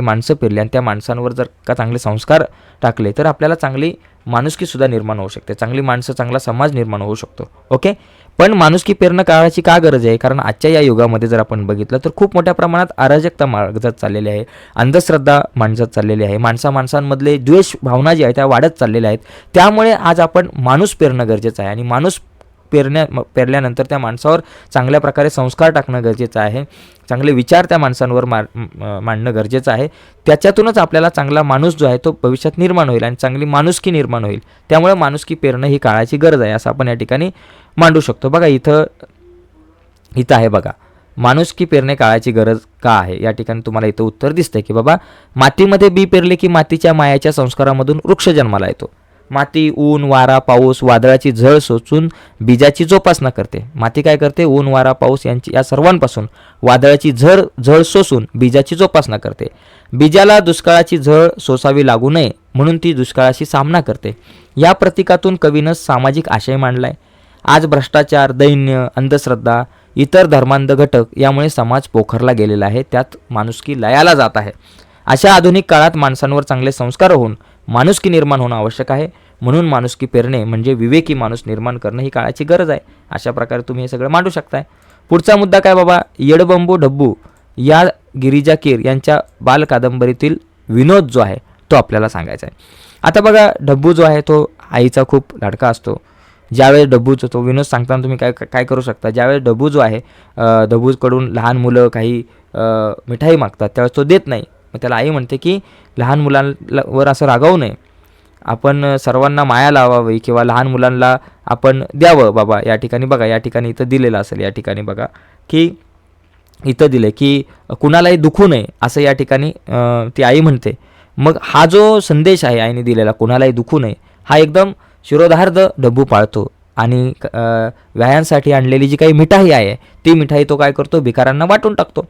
माणसं पेरली आणि त्या माणसांवर जर का चांगले संस्कार टाकले तर आपल्याला चांगली माणुसकीसुद्धा निर्माण होऊ शकते, चांगली माणसं, चांगला समाज निर्माण होऊ शकतो. ओके, पण माणुसकी पेरणं काळाची का गरज आहे? कारण आजच्या या युगामध्ये जर आपण बघितलं तर खूप मोठ्या प्रमाणात अराजकता माजत चाललेली आहे, अंधश्रद्धा माणसात चाललेली आहे, माणसांमधले द्वेष भावना जी आहे त्या वाढत चाललेल्या आहेत. त्यामुळे आज आपण माणूस पेरणं गरजेचं आहे आणि माणूस पेरल्यानंतर त्या माणसावर चांगल्या प्रकारे संस्कार टाकणं गरजेचं आहे, चांगले विचार त्या माणसांवर मांडणं गरजेचं आहे. त्याच्यातूनच आपल्याला चांगला माणूस जो आहे तो भविष्यात निर्माण होईल आणि चांगली माणुसकी निर्माण होईल. त्यामुळे माणुसकी पेरणं ही काळाची गरज आहे असं आपण या ठिकाणी मांडू शकतो. बघा इथं आहे बघा, माणुसकी पेरणे काळाची गरज का आहे. या ठिकाणी तुम्हाला इथं उत्तर दिसतंय की बाबा मातीमध्ये बी पेरले की मातीच्या मायाच्या संस्कारामधून वृक्ष जन्माला येतो. माती ऊन, वारा, पाऊस, वादळाची झळ सोसून बीजाची जोपासना करते. माती काय करते? ऊन, वारा, पाऊस या सर्वांपासून वादळाची झळ सोसून बीजाची जोपासना करते. बीजाला दुष्काळाची झळ सोसावी लागू नये म्हणून ती दुष्काळाशी सामना करते. या प्रतीकातून कवीनं सामाजिक आशय मांडलाय. आज भ्रष्टाचार, दैन्य, अंधश्रद्धा, इतर धर्मांध घटक यामुळे समाज पोखरला गेलेला आहे, त्यात माणुसकी लयाला जात आहे. अशा आधुनिक काळात माणसांवर चांगले संस्कार होऊन माणुसकी निर्माण होणं आवश्यक आहे. म्हणून माणुसकी पेरणे म्हणजे विवेकी माणूस निर्माण करणं ही काळाची गरज आहे. अशा प्रकारे तुम्ही हे सगळं मांडू शकताय. पुढचा मुद्दा काय बाबा? येडबंबू ढब्बू या गिरिजा कीर यांच्या बालकादंबरीतील विनोद जो आहे तो आपल्याला सांगायचा आहे. आता बघा, ढब्बू जो आहे तो आईचा खूप लाडका असतो. ज्यावेळेस डब्बूचं तो विनोद सांगताना तुम्ही काय करू शकता, ज्यावेळेस डब्बू जो आहे डब्बूकडून लहान मुलं काही मिठाई मागतात त्यावेळेस तो देत नाही. मग त्याला आई म्हणते की लहान मुलांवर असं रागावू नये, आपण सर्वांना माया लावावी किंवा लहान मुलांना आपण द्यावं बाबा. या ठिकाणी बघा, या ठिकाणी इथं दिलेलं असेल, या ठिकाणी बघा की इथं दिलं की कुणालाही दुखू नये असं या ठिकाणी ती आई म्हणते. मग हा जो संदेश आहे आईने दिलेला, कुणालाही दुखू नये, हा एकदम शिरोधार्द डब्बू पाळतो आणि व्यायांसाठी आणलेली जी काही मिठाई आहे ती मिठाई तो काय करतो? भिकाऱ्यांना वाटून टाकतो.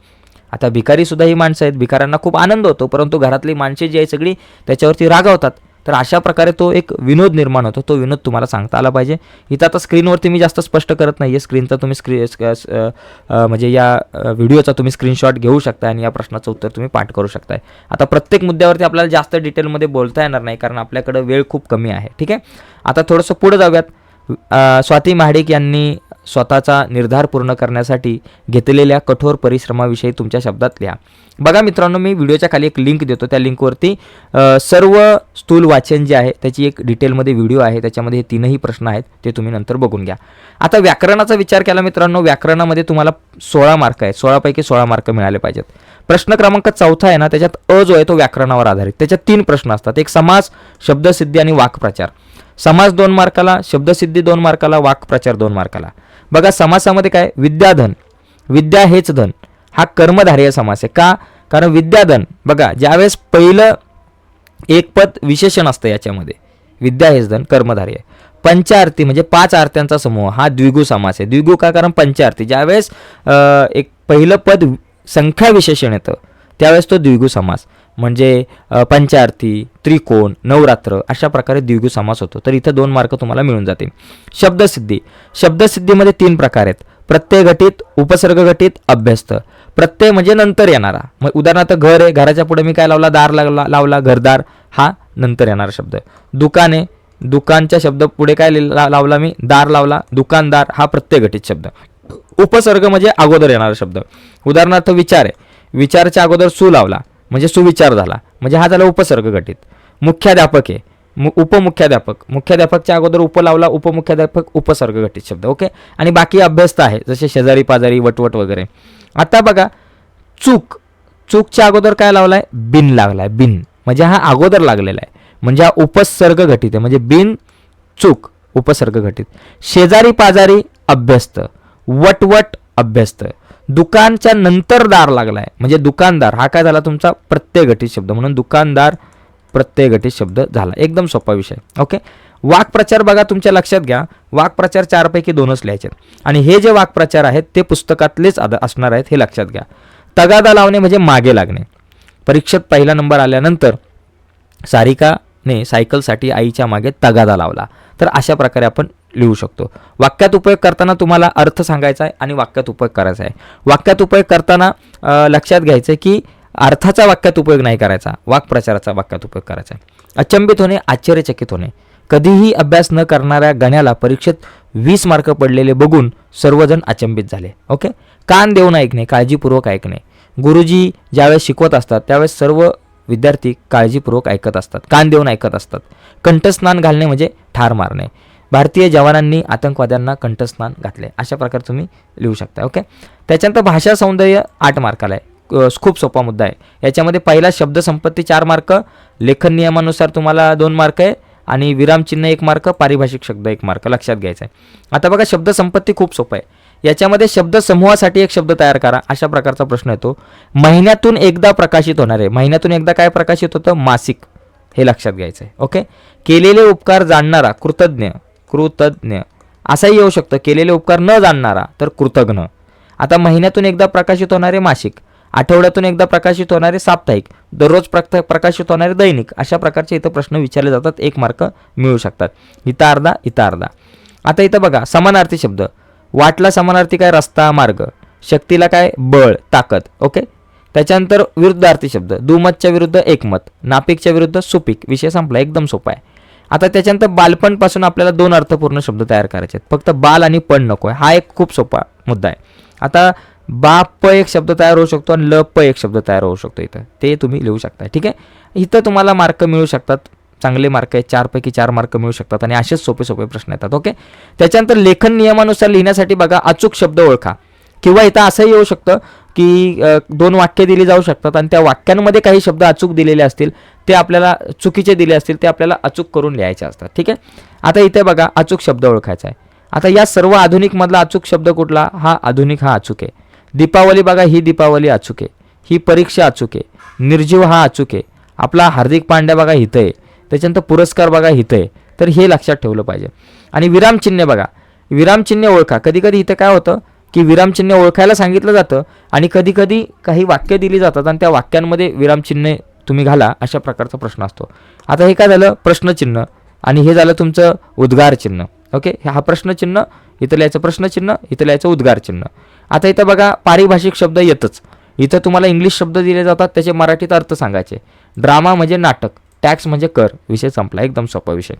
आता भिकारीसुद्धा ही माणसं आहेत, भिकाऱ्यांना खूप आनंद होतो, परंतु घरातली माणसे जी आहे सगळी त्याच्यावरती रागावतात. तर अशा प्रकारे तो एक विनोद निर्माण होतो. तो विनोद तुम्हाला सांगता आला पाहिजे. इथं आता स्क्रीनवरती मी जास्त स्पष्ट करत नाही आहे, स्क्रीनचा तुम्ही म्हणजे या व्हिडिओचा तुम्ही स्क्रीनशॉट घेऊ शकता आणि या प्रश्नाचं उत्तर तुम्ही पाठ करू शकताय. आता प्रत्येक मुद्द्यावरती आपल्याला जास्त डिटेलमध्ये बोलता येणार नाही कारण आपल्याकडे वेळ खूप कमी आहे. ठीक आहे, आता थोडंसं पुढे जाऊयात. स्वाती महाडिक यांनी स्वतःचा निर्धार पूर्ण करण्यासाठी घेतलेल्या कठोर परिश्रमाविषयी तुमच्या शब्दात लिहा. बघा मित्रांनो, मी व्हिडिओच्या खाली एक लिंक देतो, त्या लिंकवरती सर्व स्थूल वाचन जे आहे त्याची एक डिटेलमध्ये व्हिडिओ आहे, त्याच्यामध्ये हे 3ही प्रश्न आहेत, ते तुम्ही नंतर बघून घ्या. आता व्याकरणाचा विचार केला मित्रांनो, व्याकरणामध्ये तुम्हाला 16 मार्क आहेत, 16पैकी 16 मार्क मिळाले पाहिजेत. प्रश्न क्रमांक 4 आहे ना, त्याच्यात जो आहे तो व्याकरणावर आधारित, त्याच्यात 3 प्रश्न असतात, एक समास, शब्दसिद्धी आणि वाक्प्रचार. समास 2 मार्काला, शब्दसिद्धी 2 मार्काला, वाक्प्रचार 2 मार्काला. बघा समासामध्ये काय? विद्याधन, विद्या हेच धन, हा कर्मधारय समास आहे. का? कारण विद्याधन, बघा ज्यावेळेस पहिलं एक पद विशेषण असतं याच्यामध्ये, विद्या हेच धन कर्मधारय. पंचार्थी म्हणजे 5 आरत्यांचा समूह, हा द्विगु समास आहे. द्विगु का? कारण पंचार्थी, ज्यावेळेस एक पहिलं पद संख्या विशेषण येतं त्यावेळेस तो द्विगु समास, म्हणजे पंचार्थी, त्रिकोण, नवरात्र अशा प्रकारे द्विगु समास होतो. तर इथं 2 मार्क तुम्हाला मिळून जातील. शब्दसिद्धी, शब्दसिद्धीमध्ये 3 प्रकार आहेत, प्रत्यय घटित, उपसर्ग घटित, अभ्यस्त. प्रत्यय म्हणजे नंतर येणारा, मग उदाहरणार्थ घर आहे, घराच्या पुढे मी काय लावला? दार लावला, घरदार, हा नंतर येणारा शब्द. दुकान आहे, दुकानच्या शब्द पुढे काय लावला मी? दार लावला, दुकानदार, हा प्रत्यय घटित शब्द. उपसर्ग म्हणजे अगोदर येणारा शब्द. उदाहरणार्थ विचार आहे, विचारच्या अगोदर सु लावला म्हणजे सुविचार झाला, म्हणजे हा झाला उपसर्ग घटित. मुख्याध्यापक आहे, उपमुख्याध्यापक, मुख्याध्यापकच्या अगोदर उप लावला, उपमुख्याध्यापक, उपसर्ग घटित शब्द. ओके, आणि बाकी अभ्यस्त आहे जसे शेजारी पाजारी, वटवट वगैरे. आता बघा चूक, चूकच्या अगोदर काय लावलाय? बिन लागलाय, बिन म्हणजे हा अगोदर लागलेला आहे, म्हणजे हा उपसर्ग घटित आहे, म्हणजे बिन चूक उपसर्ग घटित. शेजारी पाजारी अभ्यस्त, वटवट अभ्यस्त. दुकानच्या नंतर दार लागलाय म्हणजे दुकानदार, हा काय झाला तुमचा प्रत्यय घटित शब्द, म्हणून दुकानदार प्रत्यय घटित शब्द झाला. एकदम सोपा विषय. ओके. वाक्प्रचार बघा तुमच्या लक्षात घ्या, वाक्प्रचार 4 पैकी 2च लिहायचे आणि हे जे वाक्प्रचार आहेत ते पुस्तकातलेच असणार आहेत, हे लक्षात घ्या. तगादा लावणे म्हणजे मागे लागणे. परीक्षेत पहिला नंबर आल्यानंतर सारिकाने सायकलसाठी आईच्या मागे तगादा लावला, तर अशा प्रकारे आपण लिहू शकतो. वाक्यात उपयोग करताना तुम्हाला अर्थ सांगायचा आहे आणि वाक्यात उपयोग करायचा आहे. वाक्यात उपयोग करताना लक्षात घ्यायचं की अर्थाचा वाक्यात उपयोग नाही करायचा, वाक्प्रचाराचा वाक्यात उपयोग करायचा आहे. अचंबित होणे, आश्चर्यचकित होणे. कधीही अभ्यास न करणाऱ्या गण्याला परीक्षेत 20 मार्क पडलेले बघून सर्वजण अचंबित झाले. ओके. कान देऊन ऐकणे, काळजीपूर्वक ऐकणे. गुरुजी ज्यावेळेस शिकवत असतात त्यावेळेस सर्व विद्यार्थी काळजीपूर्वक ऐकत असतात, कान देऊन ऐकत असतात. कंठस्नान घालणे म्हणजे ठार मारणे. भारतीय जवानांनी आतंकवाद्यांना कंठस्नान घातले. अशा प्रकारे तुम्ही लिहू शकता. ओके. त्याच्यानंतर भाषा सौंदर्य 8 मार्काला आहे. खूप सोपा मुद्दा आहे. याच्यामध्ये पहिला शब्दसंपत्ती 4 मार्क, लेखन नियमानुसार तुम्हाला 2 मार्क आहे आणि विरामचिन्ह 1 मार्क, पारिभाषिक शब्द 1 मार्क लक्षात घ्यायचा आहे. आता बघा शब्दसंपत्ती खूप सोपं आहे. याच्यामध्ये शब्दसमूहासाठी एक शब्द तयार करा, अशा प्रकारचा प्रश्न येतो. महिन्यातून एकदा प्रकाशित होणारे, महिन्यातून एकदा काय प्रकाशित होतं? मासिक. हे लक्षात घ्यायचं आहे. ओके. केलेले उपकार जाणणारा, कृतज्ञ, कृतज्ञ असाही येऊ शकतं. केलेले उपकार न जाणणारा तर कृतघ्न. आता महिन्यातून एकदा प्रकाशित होणारे मासिक, आठवड्यातून एकदा प्रकाशित होणारे साप्ताहिक, दररोज प्रकाशित होणारे दैनिक, अशा प्रकारचे इथं प्रश्न विचारले जातात. 1 मार्क मिळू शकतात. इथं अर्धा, इथं अर्धा. आता इथं बघा समानार्थी शब्द. वाटला समानार्थी काय? रस्ता, मार्ग. शक्तीला काय? बळ, ताकद. ओके. त्याच्यानंतर विरुद्धार्थी शब्द. दुमतच्या विरुद्ध एकमत, नापिकच्या विरुद्ध सुपीक. विषय संपला. एकदम सोपा आहे. आता त्याच्यानंतर बालपणपासून आपल्याला 2 अर्थपूर्ण शब्द तयार करायचे आहेत. फक्त बाल आणि पण नको आहे. हा एक खूप सोपा मुद्दा आहे. आता बाप एक शब्द तयार होऊ शकतो आणि लप एक शब्द तयार होऊ शकतो. इथं ते तुम्ही लिहू शकता. ठीक आहे. इथं तुम्हाला मार्क मिळू शकतात. चांगले मार्क आहेत. 4 पैकी 4 मार्क मिळू शकतात आणि असेच सोपे सोपे प्रश्न येतात. ओके. त्याच्यानंतर लेखन नियमानुसार लिहिण्यासाठी बघा अचूक शब्द ओळखा. किंवा इथं असंही येऊ शकतं की 2 वाक्य दिली जाऊ शकतात आणि त्या वाक्यांमध्ये काही शब्द अचूक दिलेले असतील, ते आपल्याला चुकीचे दिले असतील, ते आपल्याला अचूक करून लिहायचे असतात. ठीक आहे. आता इथे बघा अचूक शब्द ओळखायचा आहे. आता या सर्व आधुनिक मधला अचूक शब्द कुठला? हा आधुनिक, हा अचूक आहे. दीपावली बघा, ही दीपावली अचूक आहे. ही परीक्षा अचूक आहे. निर्जीव हा अचूक आहे. आपला हार्दिक पांड्या बघा हिथं आहे. त्याच्यानंतर पुरस्कार बघा हिथं आहे. तर हे लक्षात ठेवलं पाहिजे. आणि विरामचिन्ह बघा, विरामचिन्ह ओळखा. कधी कधी इथं काय होतं की विरामचिन्ह ओळखायला सांगितलं जातं आणि कधी कधी काही वाक्य दिली जातात आणि त्या वाक्यांमध्ये विरामचिन्ह तुम्ही घाला, अशा प्रकारचा प्रश्न असतो. आता हे काय झालं? प्रश्नचिन्ह आणि हे झालं तुमचं उद्गार चिन्ह. ओके. हा प्रश्नचिन्ह, इथं लिहायचं प्रश्नचिन्ह, इथं लिहायचं उद्गार चिन्ह. आता इथं बघा पारिभाषिक शब्द येतच. इथं तुम्हाला इंग्लिश शब्द दिले जातात, त्याचे मराठीत अर्थ सांगायचे. ड्रामा म्हणजे नाटक, टॅक्स म्हणजे कर. विषय संपला. एकदम सोपा विषय.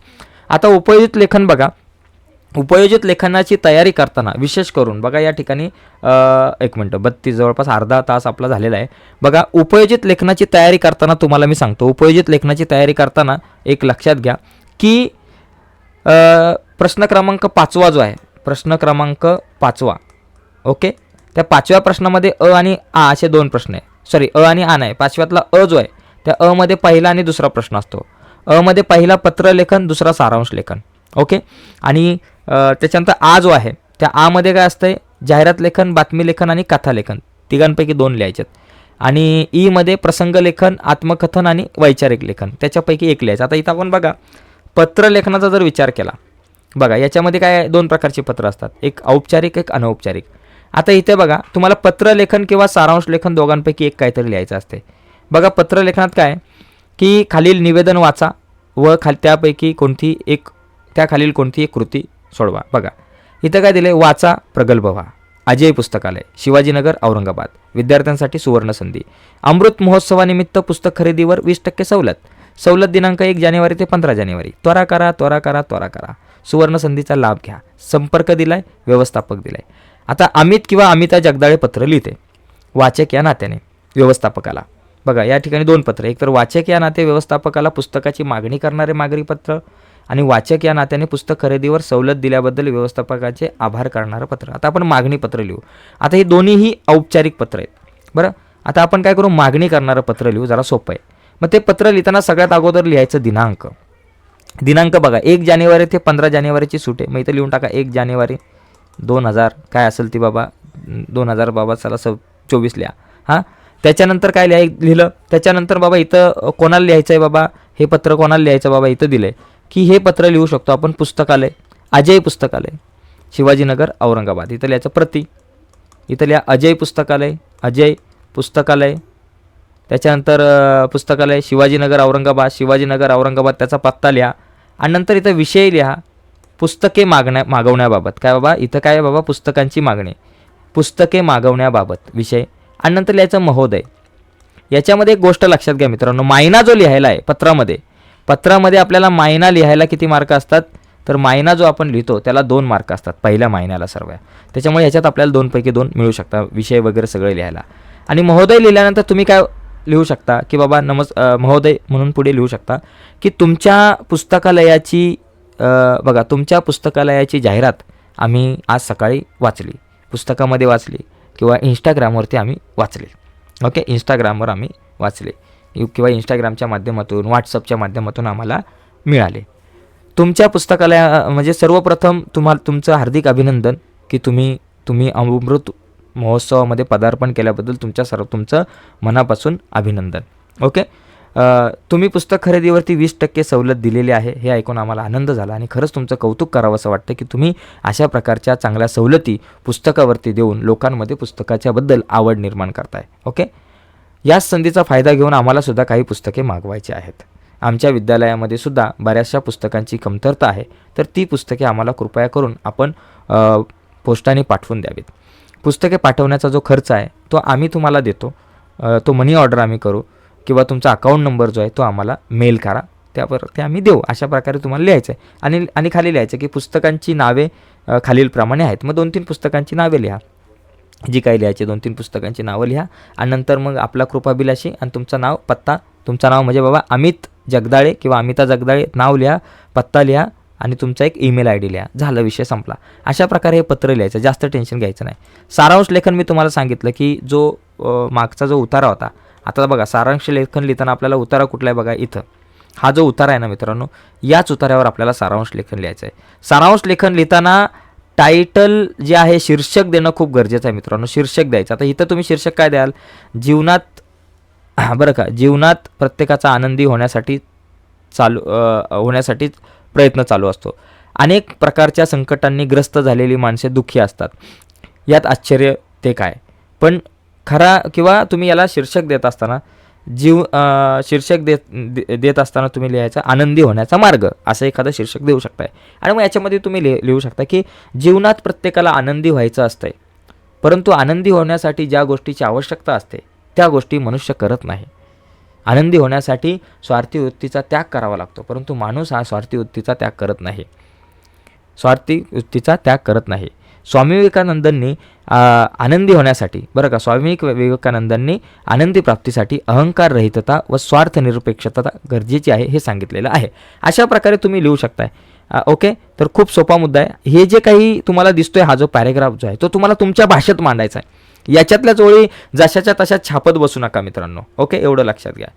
आता उपयोजित लेखन बघा. उपयोजित लेखनाची तयारी करताना विशेष करून बघा या ठिकाणी 1 मिनटं 32 जवळपास अर्धा तास आपला झालेला आहे. बघा उपयोजित लेखनाची तयारी करताना तुम्हाला मी सांगतो, उपयोजित लेखनाची तयारी करताना एक लक्षात घ्या की प्रश्न क्रमांक 5वा जो आहे, प्रश्न क्रमांक 5वा. ओके. त्या 5व्या प्रश्नामध्ये अ आणि आ असे 2 प्रश्न आहे. सॉरी, अ आणि आ नाही. 5व्यातला अ जो आहे त्या अ मध्ये पहिला आणि दुसरा प्रश्न असतो. अ मध्ये पहिला पत्रलेखन, दुसरा सारांश लेखन. ओके. आणि त्याच्यानंतर आ जो आहे त्या आ मध्ये काय असतंय? जाहिरात लेखन, बातमी लेखन आणि कथा लेखन. तिघांपैकी 2 लिहायचे. आणि ई मध्ये प्रसंग लेखन, आत्मकथन आणि वैचारिक लेखन. त्याच्यापैकी 1 लिहायचं. आता इथं आपण बघा पत्रलेखनाचा जर विचार केला, बघा याच्यामध्ये काय 2 प्रकारची पत्र असतात, एक औपचारिक, एक अनौपचारिक. आता इथे बघा तुम्हाला पत्रलेखन किंवा सारांश लेखन दोघांपैकी 1 काहीतरी लिहायचं असते. बघा पत्रलेखनात काय की खालील निवेदन वाचा व त्यापैकी कोणती एक, त्याखालील कोणती एक कृती सोडवा. बघा इथं काय दिले? वाचा, प्रगल्भ व्हा, अजय पुस्तकालय, शिवाजीनगर, औरंगाबाद, विद्यार्थ्यांसाठी सुवर्ण संधी, अमृत महोत्सवानिमित्त पुस्तक खरेदीवर 20% सवलत, सवलत दिनांक 1 जानेवारी ते 15 जानेवारी, त्वरा करा, त्वरा करा, त्वरा करा, सुवर्ण संधीचा लाभ घ्या, संपर्क दिलाय, व्यवस्थापक दिलाय. आता अमित किंवा अमिता जगदाळे पत्र लिहिते वाचक या नात्याने व्यवस्थापकाला. बघा या ठिकाणी 2 पत्र, एक तर वाचक या नाते व्यवस्थापकाला पुस्तकाची मागणी करणारे मागणी पत्र आणि वाचक या नात्याने पुस्तक खरेदीवर सवलत दिल्याबद्दल व्यवस्थापकाचे आभार करणारं पत्र. आता आपण मागणी पत्र लिहू. आता हे दोन्हीही औपचारिक पत्र आहेत. बरं, आता आपण काय करू? मागणी करणारं पत्र लिहू, जरा सोपं आहे. मग ते पत्र लिहिताना सगळ्यात अगोदर लिहायचं दिनांक. दिनांक बघा 1 जानेवारी ते 15 जानेवारीची सूट आहे. मग इथं लिहून टाका 1 जानेवारी 2000 काय असेल ती बाबा 2000 बाबा चला 24 लिहा. हां, त्याच्यानंतर काय लिहिलं? त्याच्यानंतर बाबा इथं कोणाला लिहायचं आहे बाबा? हे पत्र कोणाला लिहायचं बाबा, इथं दिलं आहे की हे पत्र लिहू शकतो आपण पुस्तकालय, अजय पुस्तकालय, शिवाजीनगर औरंगाबाद. इथं लिहायचं प्रति, इथं लिहा अजय पुस्तकालय, अजय पुस्तकालय. त्याच्यानंतर पुस्तकालय शिवाजीनगर औरंगाबाद त्याचा पत्ता लिहा. आणि नंतर इथं विषय लिहा, पुस्तके मागवण्याबाबत. काय बाबा इथं काय आहे बाबा, पुस्तकांची मागणी, पुस्तके मागवण्याबाबत विषय. आणि नंतर लिहायचं महोदय. याच्यामध्ये एक गोष्ट लक्षात घ्या मित्रांनो, मायना जो लिहायला आहे पत्रामध्ये आपल्याला मायना लिहायला किती मार्क असतात, तर मायना जो आपण लिहितो त्याला 2 मार्क असतात पहिल्या महिन्याला सर्व. त्याच्यामुळे ह्याच्यात आपल्याला 2 पैकी 2 मिळू शकता, विषय वगैरे सगळे लिहायला. आणि महोदय लिहिल्यानंतर तुम्ही काय लिहू शकता की बाबा महोदय म्हणून पुढे लिहू शकता की तुमच्या पुस्तकालयाची बघा, तुमच्या पुस्तकालयाची जाहिरात आम्ही आज सकाळी वाचली, पुस्तकामध्ये वाचली किंवा इंस्टाग्रामवरती आम्ही वाचली. ओके, इंस्टाग्रामवर आम्ही वाचले किंवा इंस्टाग्रामच्या माध्यमातून, व्हॉट्सअपच्या माध्यमातून आम्हाला मिळाले. तुमच्या पुस्तकालया म्हणजे सर्वप्रथम तुमचं हार्दिक अभिनंदन की तुम्ही अमृत महोत्सवामध्ये पदार्पण केल्याबद्दल तुमचं मनापासून अभिनंदन. ओके, तुम्ही पुस्तक खरेदीवरती 20% सवलत दिलेली आहे, हे ऐकून आम्हाला आनंद झाला आणि खरंच तुमचं कौतुक करावं असं वाटतं की तुम्ही अशा प्रकारच्या चांगल्या सवलती पुस्तकावरती देऊन लोकांमध्ये पुस्तकाच्याबद्दल आवड निर्माण करताय. ओके, याच संधीचा फायदा घेऊन आम्हाला सुद्धा काही पुस्तके मागवायची आहेत. आमच्या विद्यालयामध्ये सुद्धा बऱ्याचशा पुस्तकांची कमतरता आहे, तर ती पुस्तके आम्हाला कृपया करून आपण पोस्टाने पाठवून द्यावीत. पुस्तके पाठवण्याचा जो खर्च आहे तो आम्ही तुम्हाला देतो, तो मनी ऑर्डर आम्ही करू किंवा तुमचा अकाउंट नंबर जो आहे तो आम्हाला मेल करा, त्यावर ते आम्ही देऊ. अशा प्रकारे तुम्हाला लिहायचं आहे आणि खाली लिहायचं की पुस्तकांची नावे खालीलप्रमाणे आहेत. मग 2-3 पुस्तकांची नावे लिहा, जी काही लिहायची 2-3 पुस्तकांची नावं लिहा आणि नंतर मग आपला कृपाबिलाशी आणि तुमचं नाव, पत्ता, तुमचं नाव म्हणजे बाबा अमित जगदाळे किंवा अमिता जगदाळे नाव लिहा, पत्ता लिहा आणि तुमचा एक ईमेल ID लिहा, झालं, विषय संपला. अशा प्रकारे हे पत्र लिहायचं, जास्त टेन्शन घ्यायचं नाही. सारांश लेखन मी तुम्हाला सांगितलं की जो मागचा जो उतारा होता, आता बघा सारांश लेखन लिहिताना आपल्याला उतारा कुठला आहे बघा, इथं हा जो उतारा आहे ना मित्रांनो, याच उतार्यावर आपल्याला सारांश लेखन लिहायचं आहे. सारांश लेखन लिहिताना टायटल जे आहे, शीर्षक देणं खूप गरजेचं आहे मित्रांनो, शीर्षक द्यायचं. आता इथं तुम्ही शीर्षक काय द्याल, जीवनात प्रत्येकाचा आनंदी होण्यासाठी प्रयत्न चालू असतो. अनेक प्रकारच्या संकटांनी ग्रस्त झालेली माणसे दुःखी असतात, यात आश्चर्य ते काय. पण खरा किंवा तुम्ही याला शीर्षक देत असताना शीर्षक देत असताना तुम्ही लिहायचा आनंदी होण्याचा मार्ग, असं एखादं शीर्षक देऊ शकताय. आणि मग याच्यामध्ये तुम्ही लिहू शकता की जीवनात प्रत्येकाला आनंदी व्हायचं असतंय, परंतु आनंदी होण्यासाठी ज्या गोष्टीची आवश्यकता असते त्या गोष्टी मनुष्य करत नाही. आनंदी होण्यासाठी स्वार्थी वृत्तीचा त्याग करावा लागतो, परंतु माणूस हा स्वार्थी वृत्तीचा त्याग करत नाही. स्वामी विवेकानंदांनी आनंदी होण्यासाठी स्वामी विवेकानंदांनी आनंदी प्राप्तीसाठी अहंकार रहितता व स्वार्थ निरपेक्षता गरजेची आहे हे सांगितलेलं आहे. अशा प्रकारे तुम्ही लिहू शकताय. ओके, तर खूप सोपा मुद्दा आहे. हे जे काही तुम्हाला दिसतोय, हा जो पॅरेग्राफ जो आहे तो तुम्हाला तुमच्या भाषेत मांडायचा आहे. याच्यातल्याच ओळी जशाच्या तशा छापत बसू नका मित्रांनो. ओके, एवढं लक्षात घ्या.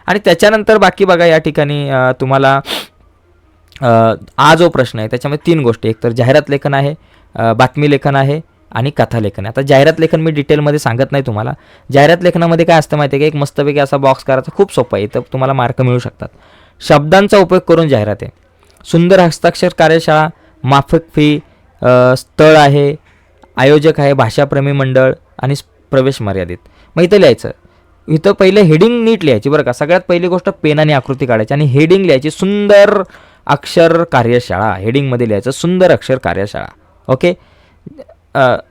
आणि त्याच्यानंतर बाकी बघा, या ठिकाणी तुम्हाला हा जो प्रश्न आहे त्याच्यामध्ये 3 गोष्टी, एक तर जाहिरात लेखन आहे, बातमी लेखन आहे आणि कथा लेखन आहे. आता जाहिरात लेखन मी डिटेलमध्ये सांगत नाही तुम्हाला. जाहिरात लेखनामध्ये काय असतं माहिती आहे का, एक मस्तपैकी असा बॉक्स करायचा, खूप सोपं आहे, इथं तुम्हाला मार्क मिळू शकतात. शब्दांचा उपयोग करून जाहिरात आहे, सुंदर हस्ताक्षर कार्यशाळा, माफक फी, स्थळ आहे, आयोजक आहे, भाषाप्रेमी मंडळ आणि प्रवेश मर्यादित. मग इथं लिहायचं, इथं पहिले हेडिंग नीट लिहायची बरं का. सगळ्यात पहिली गोष्ट पेनाने आकृती काढायची आणि हेडिंग लिहायची सुंदर अक्षर कार्यशाळा. हेडिंगमध्ये लिहायचं सुंदर अक्षर कार्यशाळा. ओके,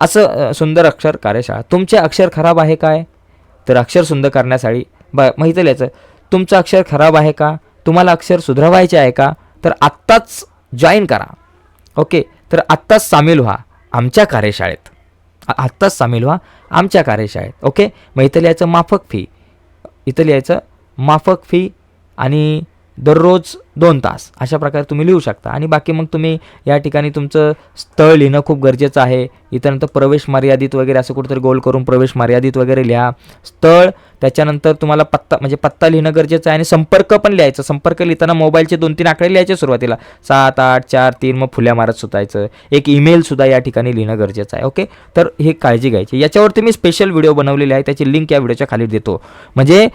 असं सुंदर अक्षर कार्यशाळा. तुमचे अक्षर खराब आहे काय, तर अक्षर सुंदर करण्यासाठी मग इथं लिहायचं तुमचं अक्षर खराब आहे का, तुम्हाला अक्षर सुधारायचे आहे का, तर आत्ताच जॉईन करा. ओके, तर आत्ताच सामील व्हा आमच्या कार्यशाळेत, ओके, मग इथं लिहायचं माफक फी आणि दररोज 2 तास अशा प्रकारे तुम्ही लिहू शकता. आणि बाकी मग तुम्ही या ठिकाणी तुमचं स्थळ लिहिणं खूप गरजेचं आहे. इथं नंतर प्रवेश मर्यादित वगैरे असं कुठेतरी गोल करून प्रवेश मर्यादित वगैरे लिहा. स्थळ, त्याच्यानंतर तुम्हाला पत्ता, म्हणजे पत्ता लिहिणं गरजेचं आहे. आणि संपर्क पण लिहायचं. संपर्क लिहिताना मोबाईलचे 2-3 आकडे लिहायचे सुरुवातीला, 7, 8, 4, 3, मग फुल्या मारत सुटायचं. एक ईमेलसुद्धा या ठिकाणी लिहिणं गरजेचं आहे. ओके, तर हे काळजी घ्यायची. याच्यावरती मी स्पेशल व्हिडिओ बनवलेले आहे, त्याची लिंक या व्हिडिओच्या खाली देतो. म्हणजे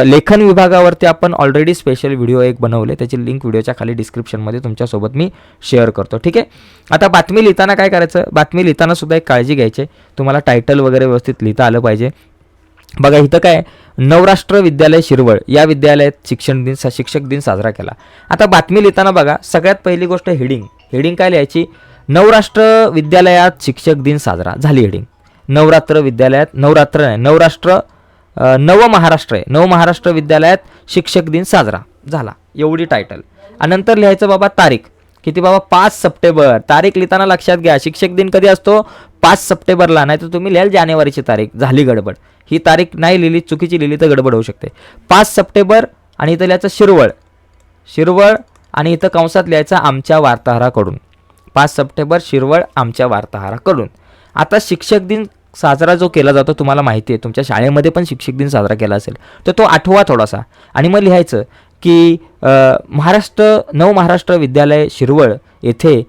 लेखन विभागावरती आपण ऑलरेडी स्पेशल व्हिडिओ एक बनवले, त्याची लिंक व्हिडिओच्या खाली डिस्क्रिप्शनमध्ये तुमच्यासोबत मी शेअर करतो. ठीक आहे. आता बातमी लिहिताना काय करायचं, बातमी लिहिताना सुद्धा एक काळजी घ्यायची. तुम्हाला टायटल वगैरे व्यवस्थित लिहिता आलं पाहिजे. बघा इथं काय, नवराष्ट्र विद्यालय शिरवळ या विद्यालयात शिक्षक दिन साजरा केला. आता बातमी लिहिताना बघा, सगळ्यात पहिली गोष्ट हेडिंग काय लिहायची, नवराष्ट्र विद्यालयात शिक्षक दिन साजरा झाली हेडिंग. नवराष्ट्र नवमहाराष्ट्र आहे, नवमहाराष्ट्र विद्यालयात शिक्षक दिन साजरा झाला, एवढी टायटल. आणि नंतर लिहायचं बाबा तारीख किती बाबा, 5 सप्टेंबर. तारीख लिहिताना लक्षात घ्या, शिक्षक दिन कधी असतो, 5 सप्टेंबरला. नाही तर तुम्ही लिहाल जानेवारीची तारीख, झाली गडबड. ही तारीख नाही लिहिली, चुकीची लिहिली तर गडबड होऊ शकते. 5 सप्टेंबर आणि इथं लिहायचं शिरवळ आणि इथं कंसात लिहायचं आमच्या वार्ताहराकडून. 5 सप्टेंबर शिरवळ आमच्या वार्ताहराकडून. आता शिक्षक दिन साजरा जो केला जातो तुम्हाला माहिती आहे, तुमच्या शाळेमध्ये पण शिक्षक दिन साजरा केला असेल तर तो आठवा थोडासा. आणि मग लिहायचं की नवमहाराष्ट्र विद्यालय शिरवळ येथे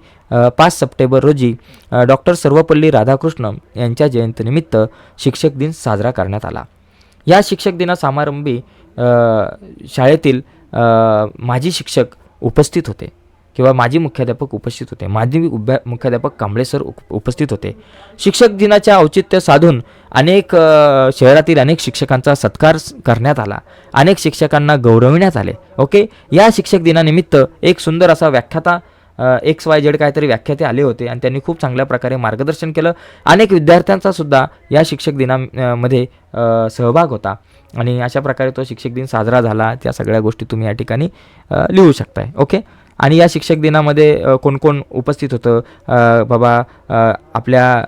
5 सप्टेंबर रोजी डॉक्टर सर्वपल्ली राधाकृष्णन यांच्या जयंतीनिमित्त शिक्षक दिन साजरा करण्यात आला. या शिक्षक दिना समारंभी शाळेतील माजी शिक्षक उपस्थित होते किंवा माजी मुख्याध्यापक उपस्थित होते. माजी मुख्याध्यापक कांबळे सर उपस्थित होते. शिक्षक दिनाच्या औचित्य साधून शहरातील अनेक शिक्षकांचा सत्कार करण्यात आला. अनेक शिक्षकांना गौरविण्यात आले. ओके, या शिक्षक दिनानिमित्त एक सुंदर असा व्याख्याता XYZ काहीतरी व्याख्याते आले होते आणि त्यांनी खूप चांगल्या प्रकारे मार्गदर्शन केलं. अनेक विद्यार्थ्यांचा सुद्धा या शिक्षक दिनामध्ये सहभाग होता आणि अशा प्रकारे तो शिक्षक दिन साजरा झाला. त्या सगळ्या गोष्टी तुम्ही या ठिकाणी लिहू शकताय. ओके, आणि या शिक्षक दिनामध्ये कोण कोण उपस्थित होतं बाबा, आपल्या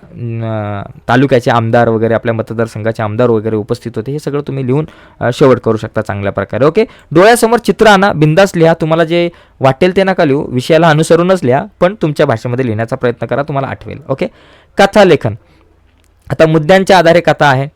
तालुक्याचे आमदार वगैरे, आपल्या मतदारसंघाचे आमदार वगैरे उपस्थित होते. हे सगळं तुम्ही लिहून शेवट करू शकता चांगल्या प्रकारे. ओके, डोळ्यासमोर चित्र आणा, बिंदास लिहा. तुम्हाला जे वाटेल ते नका लिहू, विषयाला अनुसरूनच लिहा, पण तुमच्या भाषेमध्ये लिहिण्याचा प्रयत्न करा, तुम्हाला आठवेल. ओके, कथा लेखन. आता मुद्द्यांच्या आधारे कथा आहे.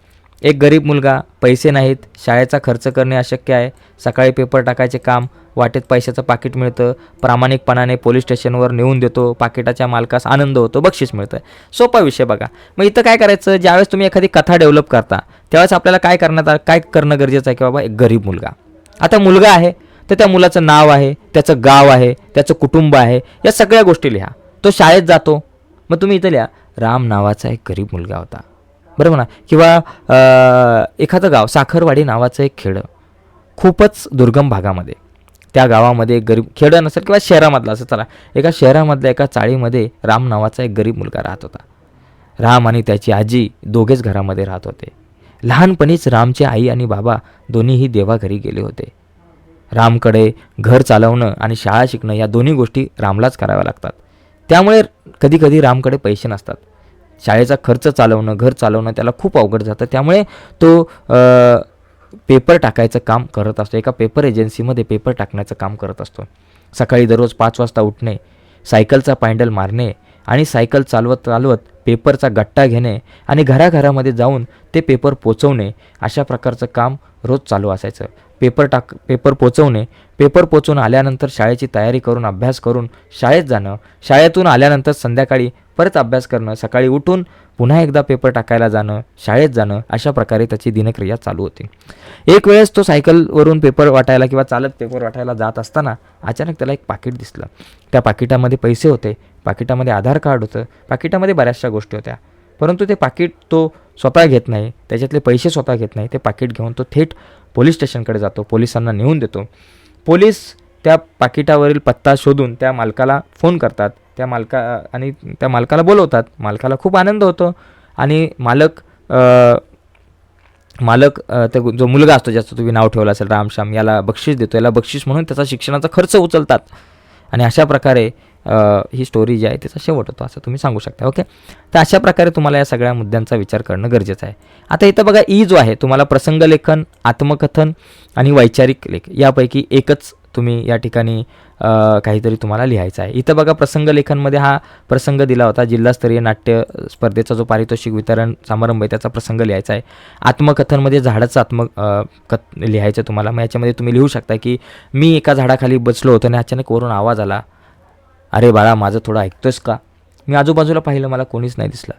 एक गरीब मुलगा, पैसे नाहीत, शाळेचा खर्च करणे अशक्य आहे, सकाळी पेपर टाकायचे काम, वाटेत पैशाचं पाकिट मिळतं, प्रामाणिकपणाने पोलीस स्टेशनवर नेऊन देतो, पाकिटाच्या मालकास आनंद होतो, बक्षीस मिळतं. सोपा विषय बघा. मग इथं काय करायचं, ज्यावेळेस तुम्ही एखादी कथा डेव्हलप करता त्यावेळेस आपल्याला काय करणं गरजेचं आहे की बाबा, एक गरीब मुलगा. आता मुलगा आहे तर त्या मुलाचं नाव आहे, त्याचं गाव आहे, त्याचं कुटुंब आहे, या सगळ्या गोष्टी लिहा. तो शाळेत जातो, मग तुम्ही इथं लिहा, राम नावाचा एक गरीब मुलगा होता, बरोबर ना. किंवा एखादं गाव, साखरवाडी नावाचं एक खेडं, खूपच दुर्गम भागामध्ये, त्या गावामध्ये एक गरीब, खेडं नसेल किंवा शहरामधलं असं, चला एका शहरामधल्या एका चाळीमध्ये राम नावाचा एक गरीब मुलगा राहत होता. राम आणि त्याची आजी दोघेच घरामध्ये राहत होते. लहानपणीच रामचे आई आणि बाबा दोन्हीही देवाघरी गेले होते. रामकडे घर चालवणं आणि शाळा शिकणं या दोन्ही गोष्टी रामलाच कराव्या लागतात. त्यामुळे कधीकधी रामकडे पैसे नसतात. शाळेचा खर्च चालवणं, घर चालवणं त्याला खूप अवघड जातं. त्यामुळे तो पेपर टाकायचं काम करत असतो. एका पेपर एजन्सीमध्ये पेपर टाकण्याचं काम करत असतो. सकाळी दररोज 5 वाजता उठणे, सायकलचा पॅन्डल मारणे आणि सायकल चालवत चालवत पेपरचा गट्टा घेणे आणि घराघरामध्ये जाऊन ते पेपर पोचवणे, अशा प्रकारचं काम रोज चालू असायचं. पेपर पोचवणे, पेपर पोचवून आल्यानंतर शाळेची तयारी करून, अभ्यास करून शाळेत जाणं, शाळेतून आल्यानंतर संध्याकाळी परत अभ्यास करणं, सकाळी उठून पुन्हा एकदा पेपर टाकायला जाणं, शाळेत जाणं, अशा प्रकारे त्याची दिनक्रिया चालू होती. एक वेळेस तो सायकलवरून पेपर वाटायला किंवा चालत पेपर वाटायला जात असताना अचानक त्याला एक पाकिट दिसलं. त्या पाकिटामध्ये पैसे होते, पाकिटामध्ये आधार कार्ड होतं, पाकिटामध्ये बऱ्याचशा गोष्टी होत्या. परंतु ते पाकिट तो स्वतः घेत नाही, त्याच्यातले पैसे स्वतः घेत नाही. ते पाकिट घेऊन तो थेट पोलीस स्टेशनकडे जातो, पोलिसांना नेऊन देतो. पोलीस त्या पाकिटावरील पत्ता शोधून त्या मालकाला फोन करतात, त्या मालकाला बोलवतात. मालकाला खूप आनंद होतो आणि मालक ते जो मुलगा असतो, ज्याचं तुम्ही नाव ठेवलं असेल रामश्याम, याला बक्षीस देतो. याला बक्षीस म्हणून त्याचा शिक्षणाचा खर्च उचलतात आणि अशा प्रकारे ही स्टोरी जी आहे त्याचा शेवट होतो, असं तुम्ही सांगू शकता. ओके, तर अशा प्रकारे तुम्हाला या सगळ्या मुद्द्यांचा विचार करणं गरजेचं आहे. आता इथं बघा, जो आहे तुम्हाला प्रसंग लेखन, आत्मकथन आणि वैचारिक लेख यापैकी एकच तुम्ही या ठिकाणी काहीतरी तुम्हाला लिहायचं आहे. इथं बघा प्रसंग लेखनमध्ये हा प्रसंग दिला होता. जिल्हास्तरीय नाट्य स्पर्धेचा जो पारितोषिक वितरण समारंभ आहे त्याचा प्रसंग लिहायचा आहे. आत्मकथनमध्ये झाडाचं लिहायचं तुम्हाला. मग याच्यामध्ये तुम्ही लिहू शकता की मी एका झाडाखाली बसलो होतो आणि अचानक वरून आवाज आला, अरे बाळा माझं थोडं ऐकतोस का? मी आजूबाजूला पाहिलं, मला कोणीच नाही दिसलं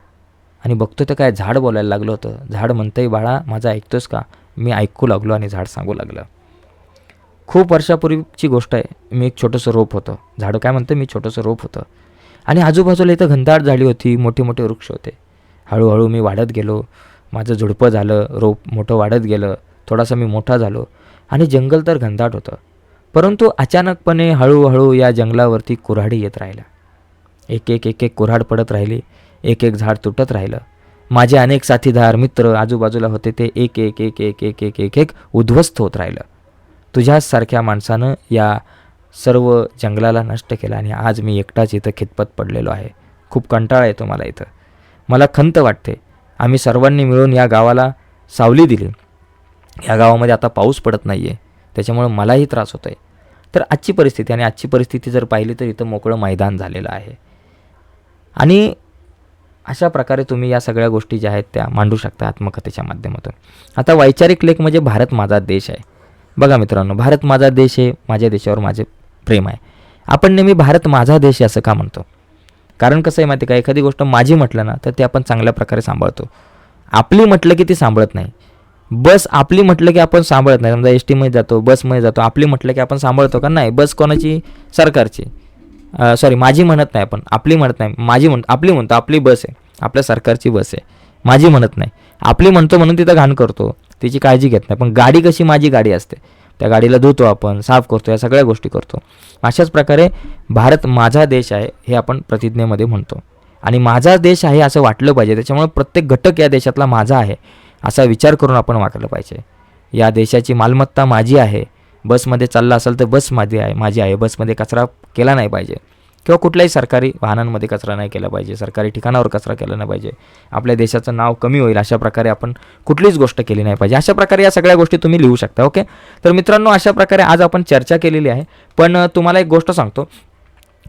आणि बघतो तर काय झाड बोलायला लागलं होतं. झाड म्हणतंय, बाळा माझं ऐकतोस का? मी ऐकू लागलो आणि झाड सांगू लागलं, खूप वर्षापूर्वीची गोष्ट आहे. मी एक छोटंसं रोप होतं. झाडं काय म्हणतं, मी छोटंसं रोप होतं आणि आजूबाजूला इथं घनदाट झाडी होती, मोठे मोठे वृक्ष होते. हळूहळू मी वाढत गेलो, माझं झुडपं झालं, रोप मोठं वाढत गेलं, थोडासा मी मोठा झालो आणि जंगल तर घनदाट होतं. परंतु अचानकपणे हळूहळू या जंगलावरती कुऱ्हाडी येत राहिल्या. एक एक एक एक कुऱ्हाड पडत राहिली, एक एक झाड तुटत राहिलं. माझे अनेक साथीदार मित्र आजूबाजूला होते, ते एक एक एक एक एक एक एक एक उद्ध्वस्त होत राहिलं. तुझ्यासारख्या माणसानं या सर्व जंगलाला नष्ट केलं आणि आज मी एकटाच इथं खितपत पडलेलो आहे. खूप कंटाळा येतो मला इथं, मला खंत वाटते. आम्ही सर्वांनी मिळून या गावाला सावली दिली. या गावामध्ये आता पाऊस पडत नाही आहे, त्याच्यामुळं मलाही त्रास होतो आहे. तर आजची परिस्थिती, आणि आजची परिस्थिती जर पाहिली तर इथं मोकळं मैदान झालेलं आहे. आणि अशा प्रकारे तुम्ही या सगळ्या गोष्टी ज्या आहेत त्या मांडू शकता आत्मकथेच्या माध्यमातून. आता वैचारिक लेख म्हणजे भारत माझा देश आहे. बघा मित्रांनो, भारत माझा देश आहे, माझ्या देशावर माझे प्रेम आहे. आपण नेहमी भारत माझा देश आहे असं का म्हणतो? कारण कसं आहे माहिती का, एखादी गोष्ट माझी म्हटलं ना तर ते आपण चांगल्या प्रकारे सांभाळतो. आपली म्हटलं की ती सांभाळत नाही. बस आपली म्हटलं की आपण सांभाळत नाही. समजा एस टीमध्ये जातो, बसमध्ये जातो, आपली म्हटलं की आपण सांभाळतो का? नाही. बस कोणाची? सरकारची. सॉरी, माझी म्हणत नाही आपण, आपली म्हणत नाही, माझी आपली म्हणतो. आपली बस आहे, आपल्या सरकारची बस आहे, माझी म्हणत नाही. आपली म्हणतो म्हणून तिथं घाण करतो, तिची काळजी घेत नाही. पण गाडी कशी माझी गाडी असते, त्या गाडीला धुतो आपण, साफ करतो, या सगळ्या गोष्टी करतो. अशाच प्रकारे भारत माझा देश आहे हे आपण प्रतिज्ञेमध्ये म्हणतो आणि माझा देश आहे असं वाटलं पाहिजे. त्याच्यामुळे प्रत्येक घटक या देशातला माझा आहे असा विचार करून आपण वागलं पाहिजे. या देशाची मालमत्ता माझी आहे. बसमध्ये चालला असेल तर बस माझी आहे. बसमध्ये कचरा केला नाही पाहिजे किंवा कुठल्याही सरकारी वाहनांमध्ये कचरा नाही केला पाहिजे, सरकारी ठिकाणावर कचरा केला नाही पाहिजे. आपल्या देशाचं नाव कमी होईल अशा प्रकारे आपण कुठलीच गोष्ट केली नाही पाहिजे. अशा प्रकारे या सगळ्या गोष्टी तुम्ही लिहू शकता. ओके, तर मित्रांनो अशा प्रकारे आज आपण चर्चा केलेली आहे. पण तुम्हाला एक गोष्ट सांगतो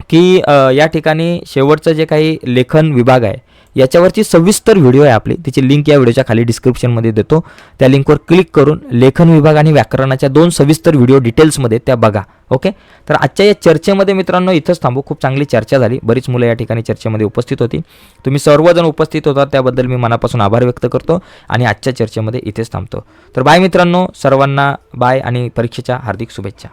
की या ठिकाणी शेवटचं जे काही लेखन विभाग आहे याच्यावरची सविस्तर व्हिडिओ आहे आपली, तिची लिंक या व्हिडिओच्या खाली डिस्क्रिप्शनमध्ये देतो. त्या लिंकवर क्लिक करून लेखन विभाग आणि व्याकरणाच्या 2 सविस्तर व्हिडिओ डिटेल्समध्ये त्या बघा. ओके, तर आजच्या या चर्चेमध्ये मित्रांनो इथंच थांबू. खूप चांगली चर्चा झाली, बरीच मुलं या ठिकाणी चर्चेमध्ये उपस्थित होती. तुम्ही सर्वजण उपस्थित होता त्याबद्दल मी मनापासून आभार व्यक्त करतो आणि आजच्या चर्चेमध्ये इथेच थांबतो. तर बाय मित्रांनो, सर्वांना बाय आणि परीक्षेच्या हार्दिक शुभेच्छा.